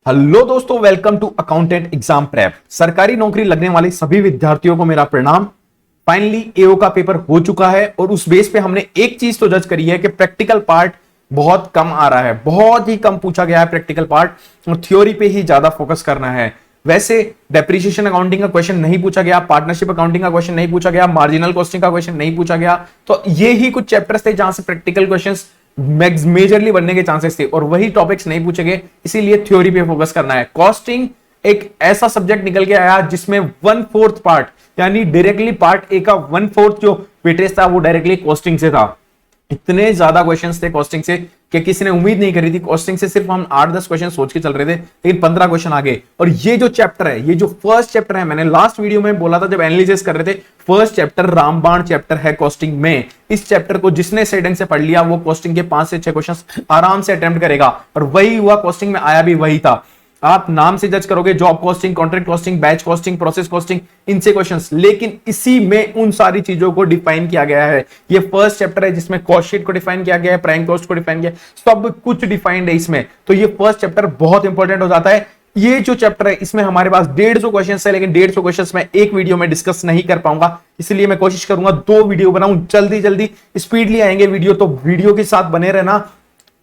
Hello दोस्तों, welcome to accountant exam prep. सरकारी नौकरी लगने वाले सभी विद्यार्थियों को मेरा प्रणाम। फाइनली एओ का पेपर हो चुका है और उस बेस पे हमने एक चीज तो जज करी है कि प्रैक्टिकल पार्ट बहुत कम आ रहा है, बहुत ही कम पूछा गया है प्रैक्टिकल पार्ट और थ्योरी पे ही ज्यादा फोकस करना है। वैसे डेप्रिसिएशन अकाउंटिंग का क्वेश्चन नहीं पूछा गया, पार्टनरशिप अकाउंटिंग का क्वेश्चन नहीं पूछा गया, मार्जिनल कॉस्टिंग का क्वेश्चन नहीं पूछा गया। तो ये ही कुछ चैप्टर्स थे जहां से प्रैक्टिकल क्वेश्चंस मेजरली बनने के चांसेस थे और वही टॉपिक्स नहीं पूछे गए, इसीलिए थ्योरी पे फोकस करना है। कॉस्टिंग एक ऐसा सब्जेक्ट निकल के आया जिसमें 1/4 पार्ट यानी डायरेक्टली पार्ट ए का 1/4 जो वेटेज था वो डायरेक्टली कॉस्टिंग से था। इतने ज्यादा क्वेश्चंस थे कॉस्टिंग से कि किसी ने उम्मीद नहीं करी थी। कॉस्टिंग से सिर्फ हम 8-10 क्वेश्चन सोच के चल रहे थे, लेकिन 15 क्वेश्चन आ गए। और ये जो चैप्टर है, ये जो फर्स्ट चैप्टर है, मैंने लास्ट वीडियो में बोला था जब एनालिसिस कर रहे थे, फर्स्ट चैप्टर रामबाण चैप्टर है कॉस्टिंग में। इस चैप्टर को जिसने सही ढंग से पढ़ लिया वो कॉस्टिंग के 5 से 6 क्वेश्चन आराम से अटेम्प्ट करेगा। और वही हुआ, कॉस्टिंग में आया भी वही था। आप नाम से जज करोगे, job costing, contract costing, batch costing, process costing, इनसे क्वेश्चंस, लेकिन इसी में उन सारी चीजों को डिफाइन किया गया है। ये फर्स्ट चैप्टर है जिसमें कॉस्ट शीट को डिफाइन किया गया है, प्राइम कॉस्ट को डिफाइन किया, सब कुछ डिफाइंड है इसमें। तो ये फर्स्ट चैप्टर बहुत इंपॉर्टेंट हो जाता है। ये जो चैप्टर है इसमें हमारे पास 150 क्वेश्चन है, लेकिन 150 क्वेश्चन मैं एक वीडियो में डिस्कस नहीं कर पाऊंगा, इसलिए मैं कोशिश करूंगा 2 वीडियो बनाऊं, जल्दी जल्दी स्पीडली आएंगे वीडियो। तो वीडियो के साथ बने रहना,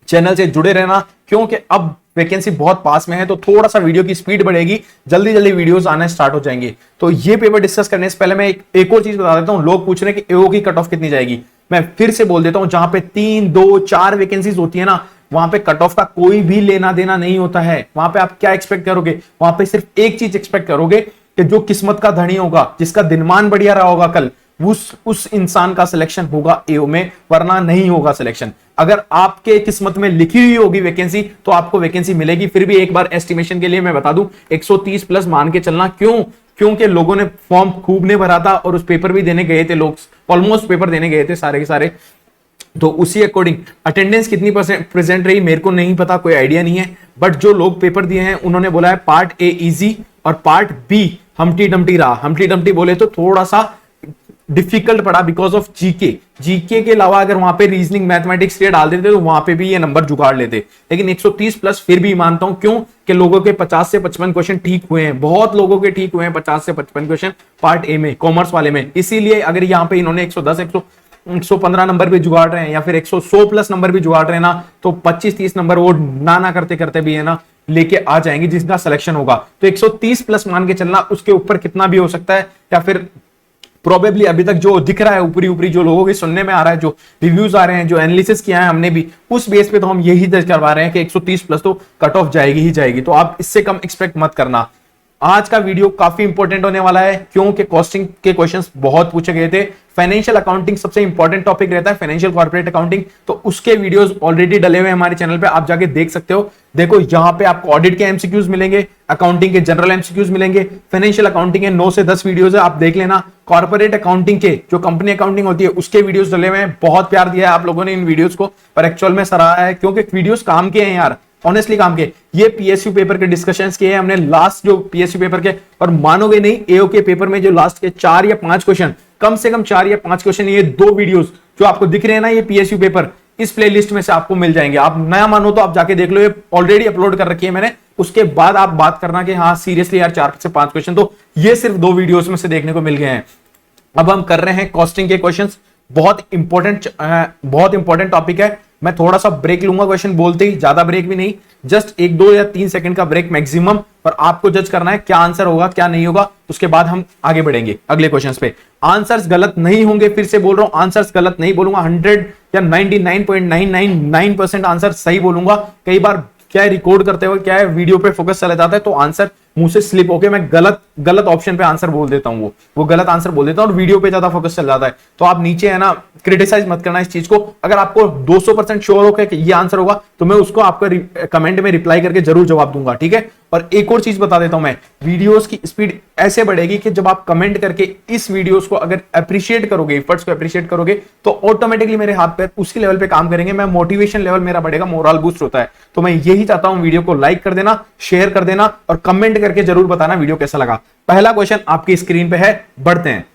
चैनल से जुड़े रहना, क्योंकि अब वैकेंसी बहुत पास में है तो थोड़ा सा वीडियो की स्पीड बढ़ेगी, जल्दी जल्दी वीडियोस आने स्टार्ट हो जाएंगे। तो ये पेपर डिस्कस करने से पहले मैं एक और चीज बता देता हूं। लोग पूछ रहे हैं कि एओ की कट ऑफ कितनी जाएगी, मैं फिर से बोल देता हूं, जहां पे 3, 2, 4 वैकेंसीज होती है ना, वहां पे कट ऑफ का कोई भी लेना देना नहीं होता है। वहां पे आप क्या एक्सपेक्ट करोगे, वहां पे सिर्फ एक चीज एक्सपेक्ट करोगे कि जो किस्मत का धनी होगा, जिसका दिनमान बढ़िया रहा होगा कल, उस इंसान का सिलेक्शन होगा एओ में, वरना नहीं होगा सिलेक्शन। अगर आपके किस्मत में लिखी हुई होगी वैकेंसी तो आपको वैकेंसी मिलेगी। फिर भी एक बार एस्टिमेशन के लिए मैं बता दूं, 130 प्लस मान के चलना। क्योंकि लोगों ने फॉर्म खूब ने भरा था और उस पेपर भी देने गए थे, लोग ऑलमोस्ट पेपर देने गए थे सारे के सारे। तो उसी अकॉर्डिंग अटेंडेंस कितनी प्रेजेंट रही मेरे को नहीं पता, कोई आइडिया नहीं है। बट जो लोग पेपर दिए हैं उन्होंने बोला है पार्ट ए इजी और पार्ट बी हमटी डमटी रहा। हमटी डमटी बोले तो थोड़ा सा डिफिकल्ट पड़ा बिकॉज ऑफ जीके के अलावा अगर वहां पे रीजनिंग मैथमेटिक्स के डाल देते तो वहां पे भी ये नंबर जुगाड़ लेते। लेकिन 130 प्लस फिर भी मानता हूं, क्यों कि लोगों के 50 से 55 क्वेश्चन ठीक हुए हैं, बहुत लोगों के ठीक हुए हैं 50 से 55 क्वेश्चन पार्ट ए में, कॉमर्स वाले में। इसीलिए अगर यहाँ पे इन्होंने 110 115 नंबर भी जुगाड़ रहे हैं या फिर 100 प्लस नंबर भी जुगाड़ रहे हैं ना, तो 25-30 नंबर वो ना करते करते भी है ना लेके आ जाएंगे जिसका सिलेक्शन होगा। तो 130 प्लस मान के चलना, उसके ऊपर कितना भी हो सकता है, या फिर प्रोबेबली अभी तक जो दिख रहा है ऊपरी ऊपरी जो लोगों के सुनने में आ रहा है, जो रिव्यूज आ रहे हैं, जो एनालिसिस किया है हमने भी, उस बेस पे तो हम यही दर्ज करवा रहे हैं कि 130 प्लस तो कट ऑफ जाएगी ही जाएगी। तो आप इससे कम एक्सपेक्ट मत करना। आज का वीडियो काफी इंपॉर्टेंट होने वाला है क्योंकि कॉस्टिंग के क्वेश्चंस बहुत पूछे गए थे। फाइनेंशियल अकाउंटिंग सबसे इंपॉर्टेंट टॉपिक रहता है, फाइनेंशियल कॉर्पोरेट अकाउंटिंग। तो उसके वीडियोस ऑलरेडी डले हुए हैं हमारे चैनल पे, आप जाके देख सकते हो। देखो यहाँ पे आपको ऑडिट के एमसीक्यूज मिलेंगे, अकाउंटिंग के जनरल एमसीक्यूज मिलेंगे, फाइनेंशियल अकाउंटिंग के 9 से 10 वीडियोस है, आप देख लेना। कॉर्पोरेट अकाउंटिंग के जो कंपनी अकाउंटिंग होती है उसके वीडियोस डले हुए हैं। बहुत प्यार दिया है आप लोगों ने इन वीडियोस को, पर एक्चुअल में सराहा है क्योंकि वीडियोस काम के हैं यार, ऑनेस्टली काम के। ये पीएसयू पेपर के डिस्कशंस किए हैं हमने लास्ट जो पीएसयू पेपर के, और मानोगे नहीं एओ के पेपर में जो लास्ट के 4 या 5 क्वेश्चन, कम से कम 4 या 5 क्वेश्चन, ये 2 वीडियोस जो आपको दिख रहे हैं ना, ये पीएसयू पेपर इस प्लेलिस्ट में से आपको मिल जाएंगे। आप नया मानो तो आप जाके देख लो, ये ऑलरेडी अपलोड कर रखी है मैंने। उसके बाद आप बात करना कि हाँ सीरियसली यार 4 से 5 क्वेश्चन तो ये सिर्फ 2 वीडियोस में से देखने को मिल गए हैं। अब हम कर रहे हैं कॉस्टिंग के क्वेश्चंस, बहुत इंपॉर्टेंट टॉपिक है। मैं थोड़ा सा ब्रेक लूंगा क्वेश्चन बोलते ही, ज्यादा ब्रेक भी नहीं, जस्ट 1, 2 या 3 सेकंड का ब्रेक मैक्सिमम, और आपको जज करना है क्या आंसर होगा क्या नहीं होगा। उसके बाद हम आगे बढ़ेंगे अगले क्वेश्चंस पे। आंसर्स गलत नहीं होंगे, फिर से बोल रहा हूं, आंसर्स गलत नहीं बोलूंगा। 100 या 99.999% आंसर सही बोलूंगा। कई बार क्या है, रिकॉर्ड करते हुए क्या है, वीडियो पे फोकस चला जाता है तो आंसर मुंह से स्लिप होके मैं गलत ऑप्शन पे आंसर बोल देता हूं, वो गलत आंसर बोल देता हूं और वीडियो पे ज्यादा फोकस चल जाता है। तो आप नीचे है ना क्रिटिसाइज मत करना इस चीज को। अगर आपको 200% श्योर हो कि ये आंसर होगा तो मैं उसको आपका कमेंट में रिप्लाई करके जरूर जवाब दूंगा, ठीक है। और एक और चीज बता देता हूं मैं, वीडियोस की स्पीड ऐसे बढ़ेगी कि जब आप कमेंट करके इस वीडियोस को अगर अप्रिशिएट करोगे, एफर्ट्स को अप्रिशिएट करोगे, तो ऑटोमेटिकली मेरे हाथ पैर उसी लेवल पे काम करेंगे, मैं मोटिवेशन लेवल मेरा बढ़ेगा, मोरल बूस्ट होता है। तो मैं यही चाहता हूं, वीडियो को लाइक कर देना, शेयर कर देना और कमेंट करके जरूर बताना वीडियो कैसा लगा। पहला क्वेश्चन आपकी स्क्रीन पे है, बढ़ते हैं।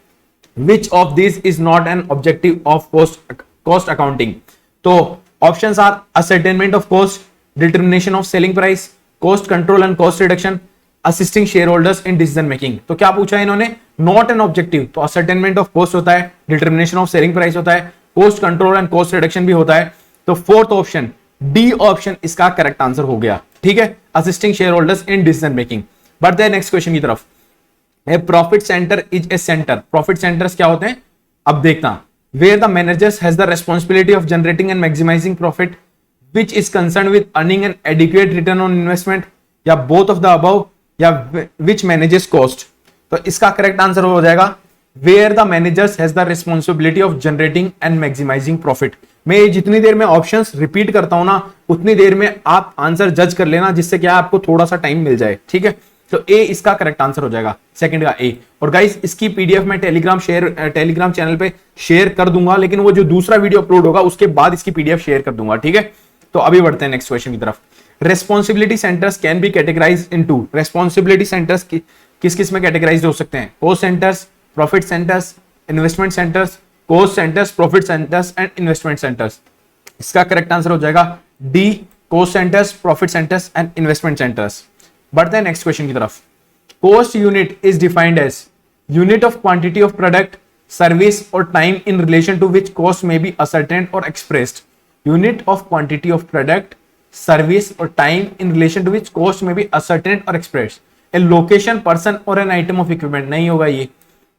Which of these is not an objective of cost accounting? तो options are ascertainment of cost, determination of selling price, cost control and cost reduction, assisting shareholders in decision making. तो क्या पूछा है इन्होंने, नॉट एन ऑब्जेक्टिव, तो ascertainment of cost होता है, determination of selling price होता है, cost control and cost reduction भी होता है। तो फोर्थ ऑप्शन डी ऑप्शन इसका करेक्ट आंसर हो गया, ठीक है, assisting shareholders in decision making. बढ़ते हैं नेक्स्ट क्वेश्चन की तरफ। A profit centre is a centre, profit centres क्या होते हैं, अब देखना, where the managers has the responsibility of generating and maximising profit which is concerned with earning an adequate return on investment, या both of the above, या which manages cost। तो इसका correct answer हो जाएगा where the managers has the responsibility of generating and maximizing profit। मैं जितनी देर में options repeat करता हूं ना उतनी देर में आप आंसर जज कर लेना, जिससे क्या आपको थोड़ा सा टाइम मिल जाए, ठीक है। तो ए इसका करेक्ट आंसर हो जाएगा, सेकंड का ए। और गाइस इसकी पीडीएफ में टेलीग्राम चैनल पे शेयर कर दूंगा, लेकिन वो जो दूसरा वीडियो अपलोड होगा उसके बाद इसकी पीडीएफ शेयर कर दूंगा, ठीक है। तो अभी बढ़ते हैं नेक्स्ट क्वेश्चन की तरफ। Responsibility centres can be categorise into, responsibility centres किस किस में कैटेगराइज हो सकते हैं, cost centres, profit centres, investment centres, cost centres, profit centres and investment centres. इसका करेक्ट आंसर हो जाएगा D, cost centres, profit centres and investment centres. बढ़ते हैं नेक्स्ट क्वेश्चन की तरफ। Cost unit is defined as unit of quantity of product, service और time in relation to which cost may be ascertain और expressed. Unit of quantity of product, service or time in relation to which cost may be ascertained or expressed। A location, person or an item of equipment नहीं होगा ये,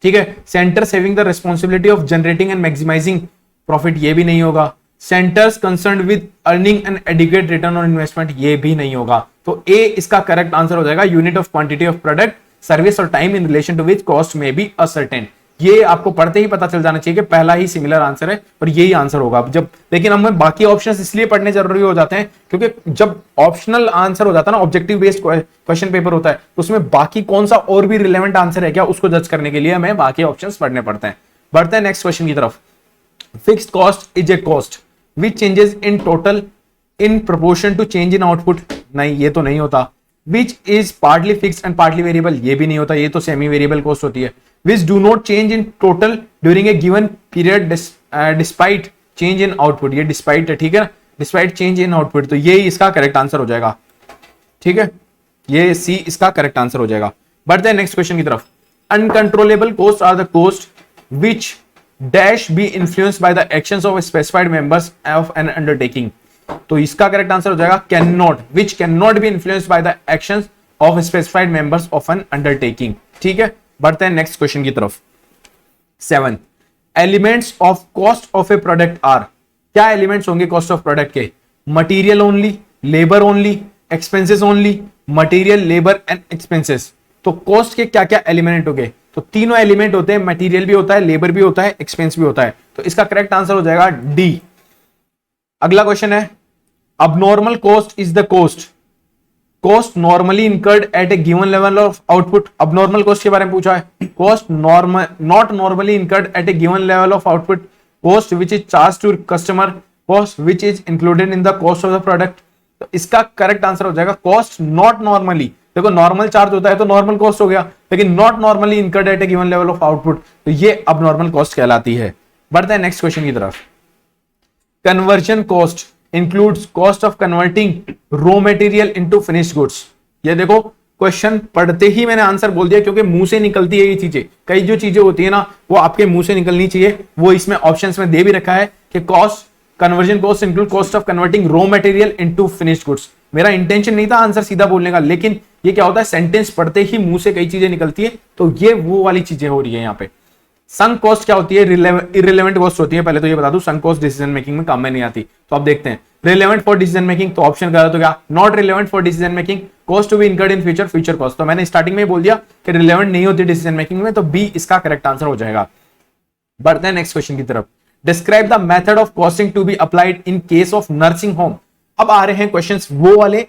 ठीक है। Centers having the responsibility of generating and maximizing profit ये भी नहीं होगा। Centers concerned with earning an adequate return on investment ये भी नहीं होगा। तो A इसका करेक्ट आंसर हो जाएगा unit of quantity of product, service और time in relation to which cost may be ascertain. ये आपको पढ़ते ही पता चल जाना चाहिए कि पहला ही सिमिलर आंसर है और यही आंसर होगा। जब लेकिन हमें बाकी ऑप्शंस इसलिए पढ़ने जरूरी हो जाते हैं क्योंकि जब ऑप्शनल आंसर हो जाता है ना, ऑब्जेक्टिव बेस्ड क्वेश्चन पेपर होता है, तो उसमें बाकी कौन सा और भी रिलेवेंट आंसर है क्या उसको जज करने के लिए हमें बाकी ऑप्शंस पढ़ने पड़ते हैं। बढ़ते हैं नेक्स्ट क्वेश्चन की तरफ। Fixed cost is a cost which changes in total in proportion to change in output, नहीं ये तो नहीं होता। Which is partly fixed and partly variable, ये भी नहीं होता, ये तो सेमी वेरिएबल कॉस्ट होती है। Which do not change in total during a given period despite change in output, ये despite है, ठीक है, despite change in output, तो ये इसका करेक्ट आंसर हो जाएगा, ठीक है, ये सी इसका करेक्ट आंसर हो जाएगा। बढ़ते हैं नेक्स्ट क्वेश्चन की तरफ। Uncontrollable cost are the cost which dash be influenced by the actions of specified members of an undertaking, तो इसका करेक्ट आंसर हो जाएगा can not, which can not be influenced by the actions of specified members of an undertaking, ठीक है। बढ़ते हैं next question की तरफ। 7 elements of cost of a product are, क्या एलिमेंट्स होंगे कॉस्ट ऑफ प्रोडक्ट के, material only, labour only, expenses only, material, labour and expenses. तो कॉस्ट के क्या क्या एलिमेंट हो गए, तो तीनों एलिमेंट होते हैं, मटेरियल भी होता है, लेबर भी होता है, एक्सपेंस भी होता है, तो इसका करेक्ट आंसर हो जाएगा डी। अगला क्वेश्चन है abnormal cost is the cost cost normally incurred at a given level of output. Abnormal cost के बारे में पूछा है, cost not normally incurred at a given level of output, cost which is charge to customer, cost which is included in the cost of the product. तो इसका correct answer हो जाएगा cost not normally, देखो normal charge होता है तो normal cost हो गया, लेकिन not normally incurred at a given level of output, तो ये अब नॉर्मल कॉस्ट कहलाती है। बढ़ते हैं नेक्स्ट क्वेश्चन की तरफ। Conversion cost includes cost of converting raw material into finished goods. ये देखो क्वेश्चन पढ़ते ही मैंने आंसर बोल दिया, क्योंकि मुंह से निकलती है ये चीजें, कई जो चीजें होती है ना वो आपके मुंह से निकलनी चाहिए, वो इसमें ऑप्शंस में दे भी रखा है कि cost conversion cost include cost of converting raw material into finished goods. मेरा इंटेंशन नहीं था आंसर सीधा बोलने का, लेकिन ये क्या होता है सेंटेंस पढ़ते ही मुंह से कई चीजें निकलती है, तो ये वो वाली चीजें हो रही है यहाँ पे। संक कॉस्ट क्या होती है, इररिलेवेंट कॉस्ट होती है, पहले तो ये बता दूं संक कॉस्ट डिसीजन मेकिंग में काम में नहीं आती। तो अब देखते हैं रिलेवेंट फॉर डिसीजन मेकिंग, तो ऑप्शन करा तो क्या not relevant for decision making, cost to be incurred in future, future cost. तो मैंने स्टार्टिंग में ही बोल दिया कि रिलेवेंट नहीं होती डिसीजन मेकिंग में, तो बी इसका करेक्ट आंसर हो जाएगा। बढ़ते हैं नेक्स्ट क्वेश्चन की तरफ। Describe the method of costing to be applied in case of nursing home. अब आ रहे हैं क्वेश्चंस वो वाले,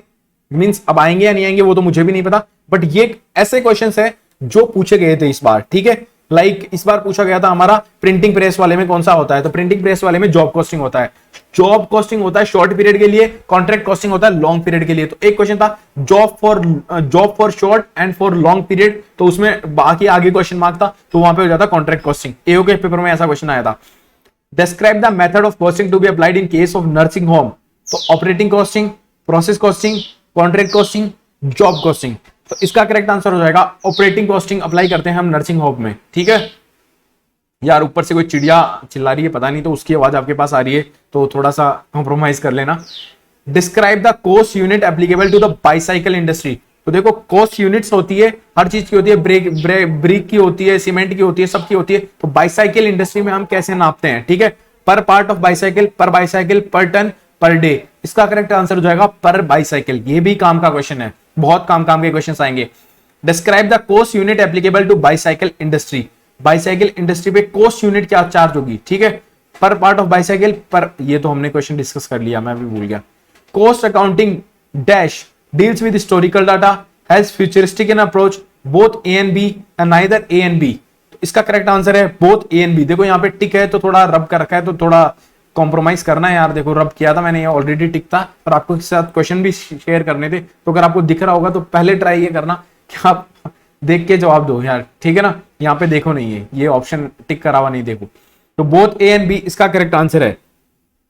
मींस अब आएंगे या नहीं आएंगे वो तो मुझे भी नहीं पता, बट ये ऐसे क्वेश्चंस है जो पूछे गए थे इस बार, ठीक है। लाइक इस बार पूछा गया था हमारा प्रिंटिंग प्रेस वाले में कौन सा होता है, तो प्रिंटिंग प्रेस वाले में जॉब कॉस्टिंग होता है। जॉब कॉस्टिंग होता है शॉर्ट पीरियड के लिए, कॉन्ट्रैक्ट कॉस्टिंग होता है लॉन्ग पीरियड के लिए। तो एक क्वेश्चन था job for short and for long period, तो उसमें बाकी आगे क्वेश्चन मार्क था, तो वहां पे हो जाता कॉन्ट्रैक्ट कॉस्टिंग। एओ के पेपर में ऐसा क्वेश्चन आया था। Describe the method of costing to be applied in case of nursing home. तो operating costing, process costing, contract costing, job costing. तो इसका करेक्ट आंसर हो जाएगा ऑपरेटिंग कॉस्टिंग अप्लाई करते हैं हम नर्सिंग होम में, ठीक है। यार ऊपर से कोई चिड़िया चिल्ला रही है, पता नहीं, तो उसकी आवाज आपके पास आ रही है, तो थोड़ा सा कॉम्प्रोमाइज कर लेना। Describe the cost unit applicable to the bicycle industry. तो देखो कॉस्ट यूनिट्स होती है, हर चीज की होती है, ब्रिक की होती है, सीमेंट की होती है, सबकी होती है। तो बाइसाइकिल इंडस्ट्री में हम कैसे नापते हैं, ठीक है। पर पार्ट ऑफ बाइसाइकिल, पर टन, पर डे। इसका करेक्ट आंसर हो जाएगा पर बाइसाइकिल। ये भी काम का क्वेश्चन है, बहुत काम के क्वेश्चन आएंगे। Describe the cost unit applicable to bicycle industry. Bicycle industry पे कॉस्ट यूनिट क्या चार्ज होगी, ठीक है। पर पार्ट ऑफ बाइसाइकिल पर, ये तो हमने क्वेश्चन डिस्कस कर लिया, मैं भी भूल गया। Cost accounting dash deals with historical data, has futuristic in approach, both A and B and neither A and B। तो इसका करेक्ट आंसर है both A and B। देखो यहाँ पे टिक है तो थोड़ा रब कर रखा है, तो थोड़ा कॉम्प्रोमाइज करना है यार। देखो रब किया था मैंने, ये ऑलरेडी टिक था, और आपको इसके साथ क्वेश्चन भी शेयर करने थे। तो अगर आपको दिख रहा होगा तो पहले ट्राई ये करना कि आप देख के जवाब दो यार, ठीक है ना। यहाँ पे देखो नहीं है, ये ऑप्शन टिक करा हुआ नहीं, देखो। तो बोथ A and B इसका करेक्ट आंसर है।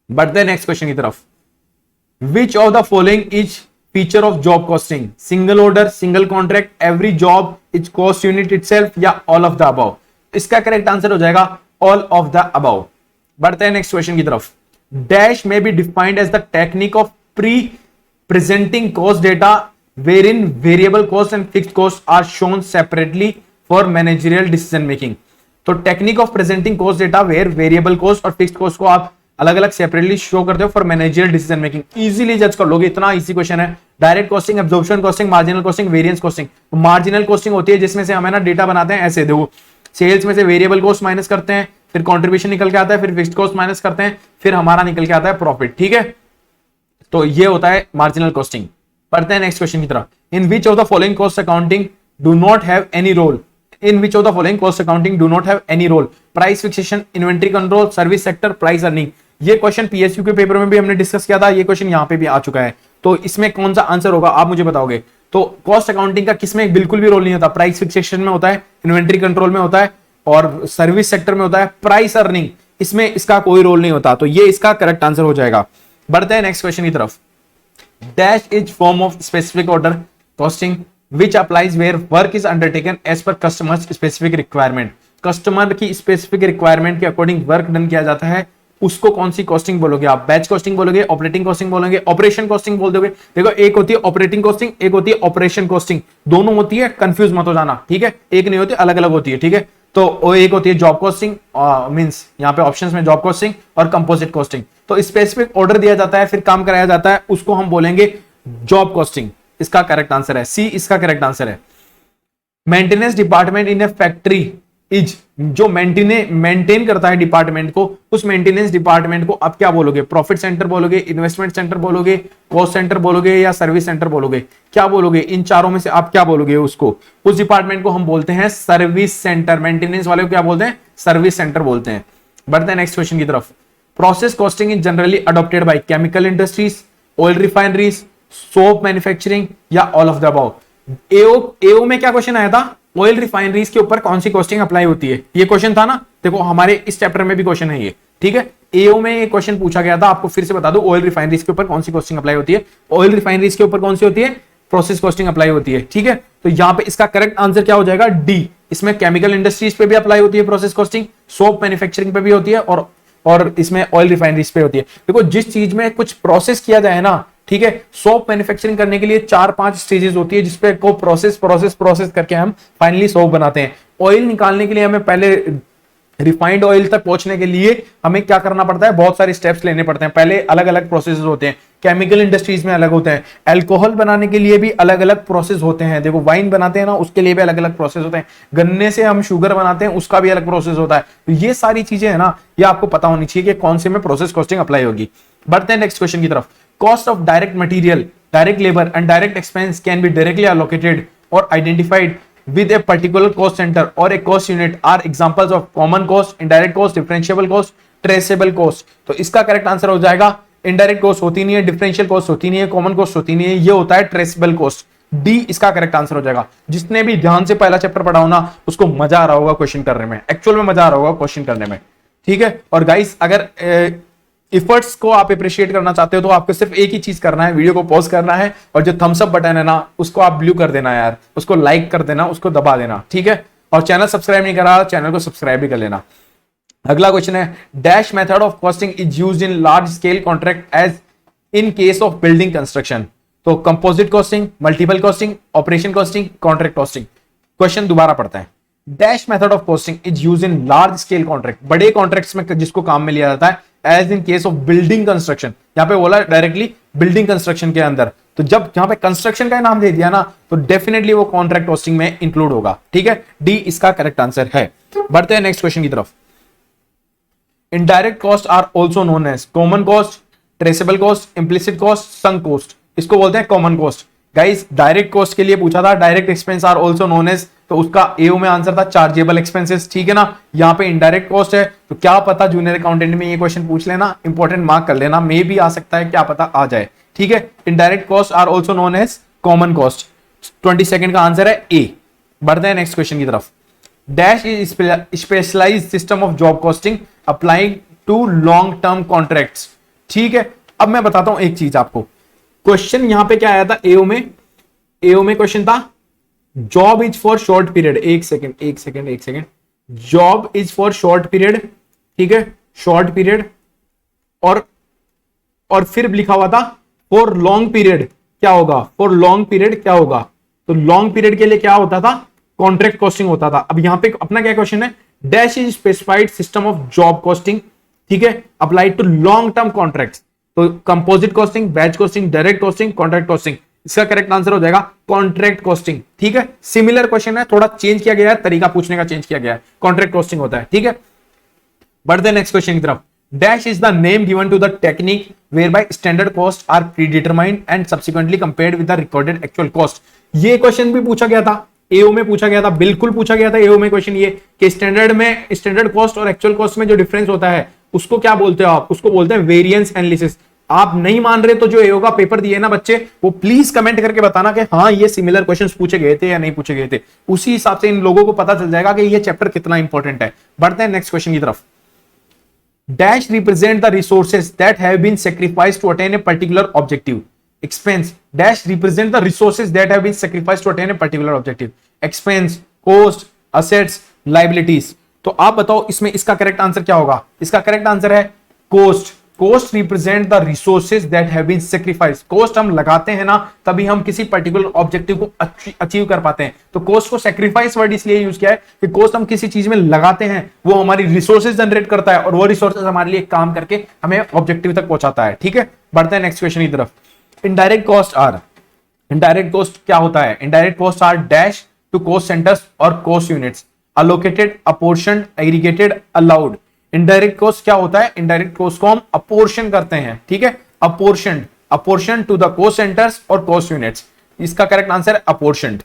बढ़ते हैं नेक्स्ट क्वेश्चन की तरफ। Which of the following is feature of job costing? Single order, single contract, every job, is cost unit itself, या ऑल ऑफ द अबव। इसका correct answer हो जाएगा ऑल ऑफ द अबव। बढ़ते हैं next question की तरफ। Dash may be defined as the technique of pre presenting cost data where in variable cost and fixed cost are shown separately for managerial decision making. तो technique of presenting cost data where variable cost और fixed cost को आप अलग अलग separately show करते हो for managerial decision making. Easily जज कर लोगे, इतना इजी क्वेश्चन है। Direct costing, absorption costing, marginal costing, variance costing. तो मार्जिनल कॉस्टिंग होती है जिसमें से हमें ना डेटा बनाते हैं ऐसे, देखो सेल्स में से वेरिएबल कॉस्ट माइनस करते हैं, फिर कॉन्ट्रीब्यूशन निकल के आता है, फिर फिक्स्ड कॉस्ट माइनस करते हैं, फिर हमारा निकल के आता है प्रॉफिट, ठीक है। तो ये होता है मार्जिनल कॉस्टिंग। पढ़ते हैं नेक्स्ट क्वेश्चन की तरफ। In which of the following cost accounting do not have any role? In which of the following cost accounting do not have any role? Price fixation, inventory control, service sector, price earning। ये question PSU के paper में भी हमने discuss किया था, ये question यहाँ पे भी आ चुका है। तो इसमें कौन सा आंसर होगा आप मुझे बताओगे। तो कॉस्ट अकाउंटिंग का किसमें बिल्कुल भी रोल नहीं होता? प्राइस फिक्सेशन में होता है, इन्वेंट्री कंट्रोल में होता है, और सर्विस सेक्टर में होता है। प्राइस अर्निंग इसमें इसका कोई रोल नहीं होता। तो ये इसका करेक्ट आंसर हो जाएगा। बढ़ते हैं नेक्स्ट क्वेश्चन की तरफ। Dash is form of specific order costing which applies where work is undertaken as per customer's specific requirement। Customer की स्पेसिफिक रिक्वायरमेंट के अकॉर्डिंग वर्क डन किया जाता है, उसको कौन सी कॉस्टिंग बोलोगे आप? बैच कॉस्टिंग बोलोगे, ऑपरेटिंग कॉस्टिंग बोलोगे, ऑपरेशन कॉस्टिंग बोल दोगे। देखो एक होती है ऑपरेटिंग कॉस्टिंग, एक होती है ऑपरेशन कॉस्टिंग, दोनों होती है, कंफ्यूज मत हो जाना, ठीक है। एक नहीं होती, अलग अलग होती है, ठीक है। तो एक होती है जॉब कॉस्टिंग, मींस यहाँ पे ऑप्शंस में जॉब कॉस्टिंग और कंपोजिट कॉस्टिंग। तो स्पेसिफिक ऑर्डर दिया जाता है, फिर काम कराया जाता है, उसको हम बोलेंगे जॉब कॉस्टिंग। इसका करेक्ट आंसर है सी, इसका करेक्ट आंसर है। Maintenance department in A factory is, जो मेंटेन करता है डिपार्टमेंट को, उस मेंटेनेंस डिपार्टमेंट को आप क्या बोलोगे? प्रॉफिट सेंटर बोलोगे, इन्वेस्टमेंट सेंटर बोलोगे, कॉस्ट सेंटर बोलोगे, या सर्विस सेंटर बोलोगे? क्या बोलोगे? इन चारों में से आप क्या बोलोगे? उसको, उस डिपार्टमेंट को हम बोलते हैं सर्विस सेंटर। मेंटेनेंस वाले को क्या बोलते हैं? सर्विस सेंटर बोलते हैं। बढ़ते हैं नेक्स्ट क्वेश्चन की तरफ। Process costing is generally adopted by chemical industries, oil refineries, soap manufacturing, या ऑल ऑफ द अबव। एओ में क्या क्वेश्चन आया था? ऑयल रिफाइनरीज के ऊपर कौन सी कॉस्टिंग अप्लाई होती है, ये क्वेश्चन था ना। देखो हमारे इस चैप्टर में भी क्वेश्चन है ये, ठीक है। एओ में ये क्वेश्चन पूछा गया था, आपको फिर से बता दो, ऑयल रिफाइनरीज के ऊपर कौन सी कॉस्टिंग अप्लाई होती है? ऑयल रिफाइनरीज के ऊपर कौन सी होती है? प्रोसेस कॉस्टिंग अप्लाई होती है, ठीक है। तो यहां पे इसका करेक्ट आंसर क्या हो जाएगा? डी। इसमें केमिकल इंडस्ट्रीज पे भी अप्लाई होती है प्रोसेस कॉस्टिंग, सोप मैन्युफैक्चरिंग पे भी होती है, और इसमें ऑयल रिफाइनरीज पे होती है। देखो जिस चीज में कुछ प्रोसेस किया जाए ना, ठीक है, सोप मैन्युफैक्चरिंग करने के लिए 4-5 स्टेजेस होती है, जिसपे को प्रोसेस करके हम फाइनली सोप बनाते हैं। ऑयल निकालने के लिए हमें पहले रिफाइंड ऑयल तक पहुंचने के लिए हमें क्या करना पड़ता है? बहुत सारे स्टेप्स लेने पड़ते हैं, पहले अलग अलग प्रोसेस होते हैं। केमिकल इंडस्ट्रीज में अलग होते हैं, अल्कोहल बनाने के लिए भी अलग अलग प्रोसेस होते हैं। देखो वाइन बनाते हैं ना, उसके लिए भी अलग अलग प्रोसेस होते हैं। गन्ने से हम शुगर बनाते हैं, उसका भी अलग प्रोसेस होता है। तो ये सारी चीजें है ना, ये आपको पता होनी चाहिए कि कौन से में प्रोसेस कॉस्टिंग अप्लाई होगी। बढ़ते हैं नेक्स्ट क्वेश्चन की तरफ। Cost of direct material, direct labour and direct expense can be directly allocated और identified with a particular cost center or a cost unit are examples of common cost, indirect cost, differentiable cost, traceable cost। तो इसका correct answer हो जाएगा indirect cost होती नहीं है, differential cost होती नहीं है, कॉमन कॉस्ट होती नहीं है, ये होता है ट्रेसेबल कॉस्ट। डी इसका करेक्ट आंसर हो जाएगा। जिसने भी ध्यान से पहला चैप्टर पढ़ा हो ना, उसको मजा आ रहा होगा क्वेश्चन करने में, एक्चुअल में मजा आ रहा होगा क्वेश्चन करने में, ठीक है। और गाइस अगर इफर्ट्स को आप अप्रिशिएट करना चाहते हो तो आपको सिर्फ एक ही चीज करना है, वीडियो को पॉज करना है और जो थम्स अप बटन है ना उसको आप ब्लू कर देना यार, उसको लाइक कर देना, उसको दबा देना, ठीक है। और चैनल सब्सक्राइब नहीं करा, चैनल को सब्सक्राइब भी कर लेना। अगला क्वेश्चन है, dash method of costing is used in large scale contract as in case of building construction. तो composite costing, multiple costing, operation costing, contract costing. Question दोबारा पढ़ते हैं। Dash method of costing is use in large scale contract, बड़े contracts में जिसको काम में लिया जाता है, as in case of building construction. यहां पे बोला डायरेक्टली बिल्डिंग कंस्ट्रक्शन के अंदर, तो जब यहां पे कंस्ट्रक्शन का नाम दे दिया ना तो डेफिनेटली वो कॉन्ट्रैक्ट कॉस्टिंग में इंक्लूड होगा, ठीक है। डी इसका करेक्ट आंसर है। बढ़ते हैं नेक्स्ट क्वेश्चन की तरफ। Indirect cost are also known as common cost, traceable cost, implicit cost, sunk cost. इसको बोलते हैं common cost. Guys direct cost के लिए पूछा था, direct expense are also known as, तो उसका एओ में आंसर था चार्जेबल एक्सपेंसेस, ठीक है ना। यहाँ पे इनडायरेक्ट कॉस्ट है, तो क्या पता जूनियर अकाउंटेंट में ये क्वेश्चन पूछ लेना, इंपॉर्टेंट मार्क कर लेना, मे भी आ सकता है, क्या पता आ जाए, ठीक है। Indirect cost are also known as common cost. 22 का आंसर है ए। बढ़ते हैं नेक्स्ट क्वेश्चन की तरफ। Dash is specialised system of job costing applying to long term contracts, ठीक है। अब मैं बताता हूं एक चीज आपको, क्वेश्चन यहां पे क्या आया था एओ में क्वेश्चन था job is for short period. एक second, job is for short period, ठीक है, शॉर्ट पीरियड, और फिर लिखा हुआ था फॉर लॉन्ग पीरियड क्या होगा, फॉर लॉन्ग पीरियड क्या होगा, तो लॉन्ग पीरियड के लिए क्या होता था, कॉन्ट्रैक्ट कॉस्टिंग होता था। अब यहां पे अपना क्या क्वेश्चन है, dash is specified system of job costing, ठीक है, applied to long term contracts. तो composite costing, batch costing, direct costing, contract costing. इसका करेक्ट आंसर हो जाएगा कॉन्ट्रैक्ट कॉस्टिंग, ठीक है। सिमिलर क्वेश्चन है, थोड़ा चेंज किया गया है, तरीका पूछने का चेंज किया गया है, कॉन्ट्रैक्ट कॉस्टिंग होता है, ठीक है। बढ़ते नेक्स्ट क्वेश्चन की तरफ। Dash is the name given to the technique whereby standard cost are predetermined and subsequently compared with the recorded actual cost. ये क्वेश्चन भी पूछा गया था, एओ में पूछा गया था, बिल्कुल पूछा गया था एओ में क्वेश्चन ये कि स्टैंडर्ड कॉस्ट और एक्चुअल कॉस्ट में जो डिफरेंस होता है उसको क्या बोलते हो आप, उसको बोलते हैं वेरिएंस एनालिसिस। आप नहीं मान रहे तो जो एओ का पेपर दिए ना बच्चे, वो प्लीज कमेंट करके बताना कि हाँ ये सिमिलर क्वेश्चंस पूछे गए थे या नहीं पूछे गए थे, उसी हिसाब से इन लोगों को पता चल जाएगा कि ये चैप्टर कितना इंपॉर्टेंट है। बढ़ते हैं नेक्स्ट क्वेश्चन की तरफ। Dash represent the resources that have been sacrificed to attain a particular objective. Expense, dash represent the resources that have been sacrificed to attain a particular objective. Expense, cost, assets, liabilities. तो आप बताओ इसमें इसका correct answer क्या होगा। इसका correct answer है cost. Cost represent the resources that have been sacrificed. Cost हम लगाते हैं ना तभी हम किसी पर्टिकुलर ऑब्जेक्टिव को अचीव कर पाते हैं। तो कॉस्ट को सैक्रिफाइस वर्ड इसलिए यूज किया है कि कॉस्ट हम किसी चीज में लगाते हैं, वो हमारी रिसोर्सेज जनरेट करता है और वो रिसोर्सेज हमारे लिए काम करके हमें ऑब्जेक्टिव तक पहुंचाता है, ठीक है। बढ़ते हैं नेक्स्ट क्वेश्चन की तरफ। Indirect cost are, indirect cost क्या होता है, indirect cost are dash to cost centres और cost units, allocated, apportioned, aggregated, allowed. Indirect cost क्या होता है, इनडायरेक्ट कॉस्ट को हम अपोर्शन करते हैं, ठीक है, apportion to the cost centres और कॉस्ट यूनिट्स। इसका करेक्ट आंसर है अपोर्शनड।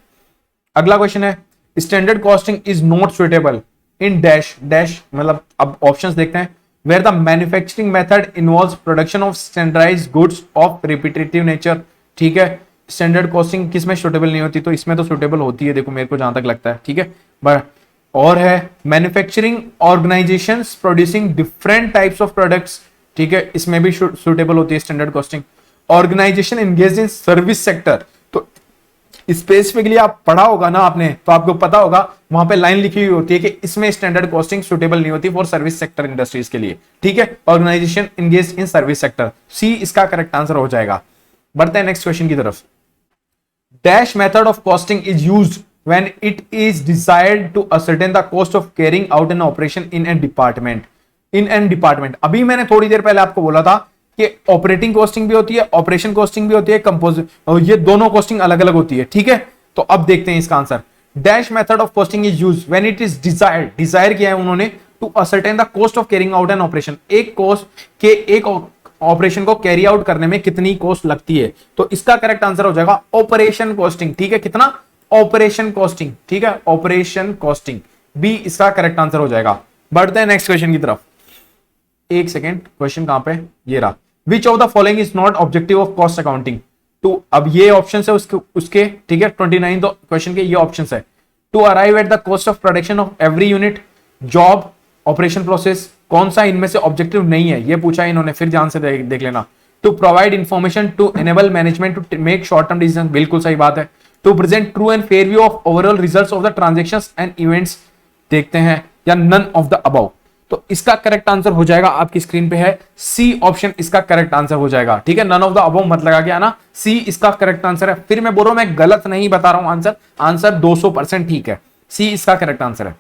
अगला क्वेश्चन है standard costing is not suitable in dash dash, मतलब अब ऑप्शंस देखते हैं। Where the manufacturing method involves production of standardised goods of repetitive nature, ठीक है। स्टैंडर्ड कॉस्टिंग किसमें सुटेबल नहीं होती, तो इसमें तो सुटेबल होती है, देखो मेरे को जहां तक लगता है, ठीक है। और है manufacturing organisations producing different types of products, ठीक है, इसमें भी सुटेबल होती है standard costing. Organisation engaged in service sector, तो स्पेसिफिकली आप पढ़ा होगा ना आपने, तो आपको पता होगा वहां पे लाइन लिखी हुई होती है कि इसमें स्टैंडर्ड कॉस्टिंग सुटेबल नहीं होती फॉर सर्विस सेक्टर इंडस्ट्रीज के लिए, ठीक है। Organisation engaged in service sector, C इसका करेक्ट आंसर हो जाएगा। बढ़ते हैं नेक्स्ट क्वेश्चन की तरफ। Dash method of costing is used when it is desired to ascertain the cost of carrying out an operation in a department। अभी मैंने थोड़ी देर पहले आपको बोला था कि ऑपरेटिंग कॉस्टिंग भी होती है, ऑपरेशन कॉस्टिंग भी होती है, कंपोजिट, और ये दोनों कॉस्टिंग अलग अलग होती है, ठीक है। तो अब देखते हैं इसका answer. Dash method of costing is used when it is desired, desire किया है उन्होंने, to ascertain the cost of carrying out an operation, एक कॉस्ट के एक ऑपरेशन को कैरी आउट करने में कितनी कॉस्ट लगती है। तो इसका करेक्ट आंसर हो जाएगा ऑपरेशन कॉस्टिंग, ठीक है। कितना, ऑपरेशन कॉस्टिंग, ठीक है, ऑपरेशन कॉस्टिंग, बी इसका करेक्ट आंसर हो जाएगा। बढ़ते हैं नेक्स्ट क्वेश्चन की तरफ। एक सेकेंड, क्वेश्चन कहां पे, ये रहा। विच of the following is not objective of cost accounting. तो अब ये ऑप्शन है उसके, ठीक है, 29 क्वेश्चन के ये ऑप्शन है। To arrive at the cost of production of every unit, job, operation process, कौन सा इनमें से ऑब्जेक्टिव नहीं है, ये पूछा है इन्होंने, फिर ध्यान से देख लेना। To provide information to enable management to make short term decision, बिल्कुल सही बात है। To present true and fair view of overall results of the transactions and events, देखते हैं, या नन ऑफ द अबव। तो इसका करेक्ट आंसर हो जाएगा, आपकी स्क्रीन पे है सी ऑप्शन इसका करेक्ट आंसर हो जाएगा। ठीक है, नन ऑफ द अबव मत लगा के आना, सी इसका करेक्ट आंसर है। फिर मैं बोल रहा हूं मैं गलत नहीं बता रहा हूं आंसर, आंसर 200% ठीक है, सी इसका करेक्ट आंसर है।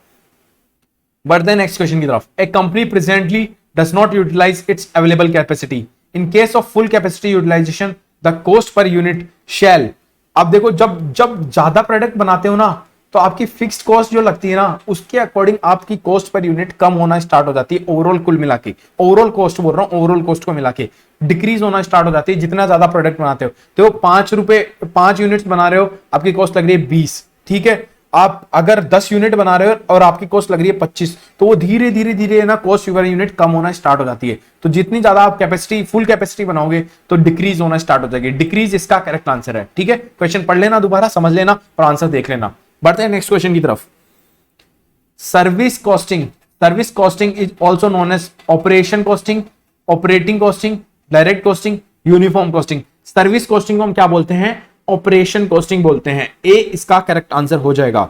बढ़ते हैं नेक्स्ट क्वेश्चन की तरफ। A company presently does not utilise its available capacity, in case of full capacity utilisation the cost per unit shall. अब देखो, जब जब ज्यादा प्रोडक्ट बनाते हो ना, तो आपकी फिक्स्ड कॉस्ट जो लगती है ना, उसके अकॉर्डिंग आपकी कॉस्ट पर यूनिट कम होना स्टार्ट हो जाती है। ओवरऑल कुल मिला के, ओवरऑल कॉस्ट बोल रहा हूं, ओवरऑल कॉस्ट को मिला के डिक्रीज होना स्टार्ट हो जाती है जितना ज्यादा प्रोडक्ट बनाते हो। तो 5 रुपए 5 यूनिट्स बना रहे हो, आपकी कॉस्ट लग रही है 20, ठीक है। आप अगर 10 यूनिट बना रहे हो और आपकी कॉस्ट लग रही है 25, तो वो धीरे धीरे धीरे ना कॉस्ट पर यूनिट कम होना स्टार्ट हो जाती है। तो जितनी ज्यादा आप कैपेसिटी, फुल कैपेसिटी बनाओगे तो डिक्रीज होना स्टार्ट हो जाएगी। डिक्रीज इसका करेक्ट आंसर है। ठीक है, क्वेश्चन पढ़ लेना, दोबारा समझ लेना और आंसर देख लेना। बढ़ते हैं नेक्स्ट क्वेश्चन की तरफ। Service costing, service costing is also known as operation costing, operating costing, direct costing, uniform costing. Service costing को हम क्या बोलते हैं? ऑपरेशन कॉस्टिंग बोलते हैं। ए इसका करेक्ट आंसर हो जाएगा।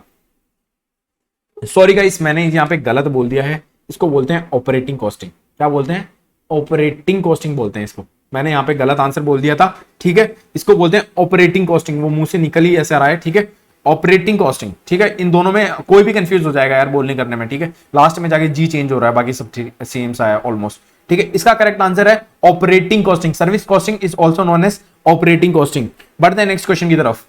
सॉरी गाइस, मैंने यहां पे गलत बोल दिया है, इसको बोलते हैं ऑपरेटिंग कॉस्टिंग। क्या बोलते हैं? ऑपरेटिंग कॉस्टिंग बोलते हैं इसको। मैंने यहां पे गलत आंसर बोल दिया था, ठीक है। इसको बोलते हैं ऑपरेटिंग कॉस्टिंग, वो मुंह से निकल ही ऐसा रहा है, ठीक है। ऑपरेटिंग कॉस्टिंग, ठीक है। इन दोनों में कोई भी कंफ्यूज हो जाएगा यार बोलने करने में, ठीक है। लास्ट में जाके जी चेंज हो रहा है, बाकी सब सेम सा है ऑलमोस्ट, ठीक है। इसका करेक्ट आंसर है operating costing. Service costing is also known as operating costing. बढ़ते हैं नेक्स्ट क्वेश्चन की तरफ।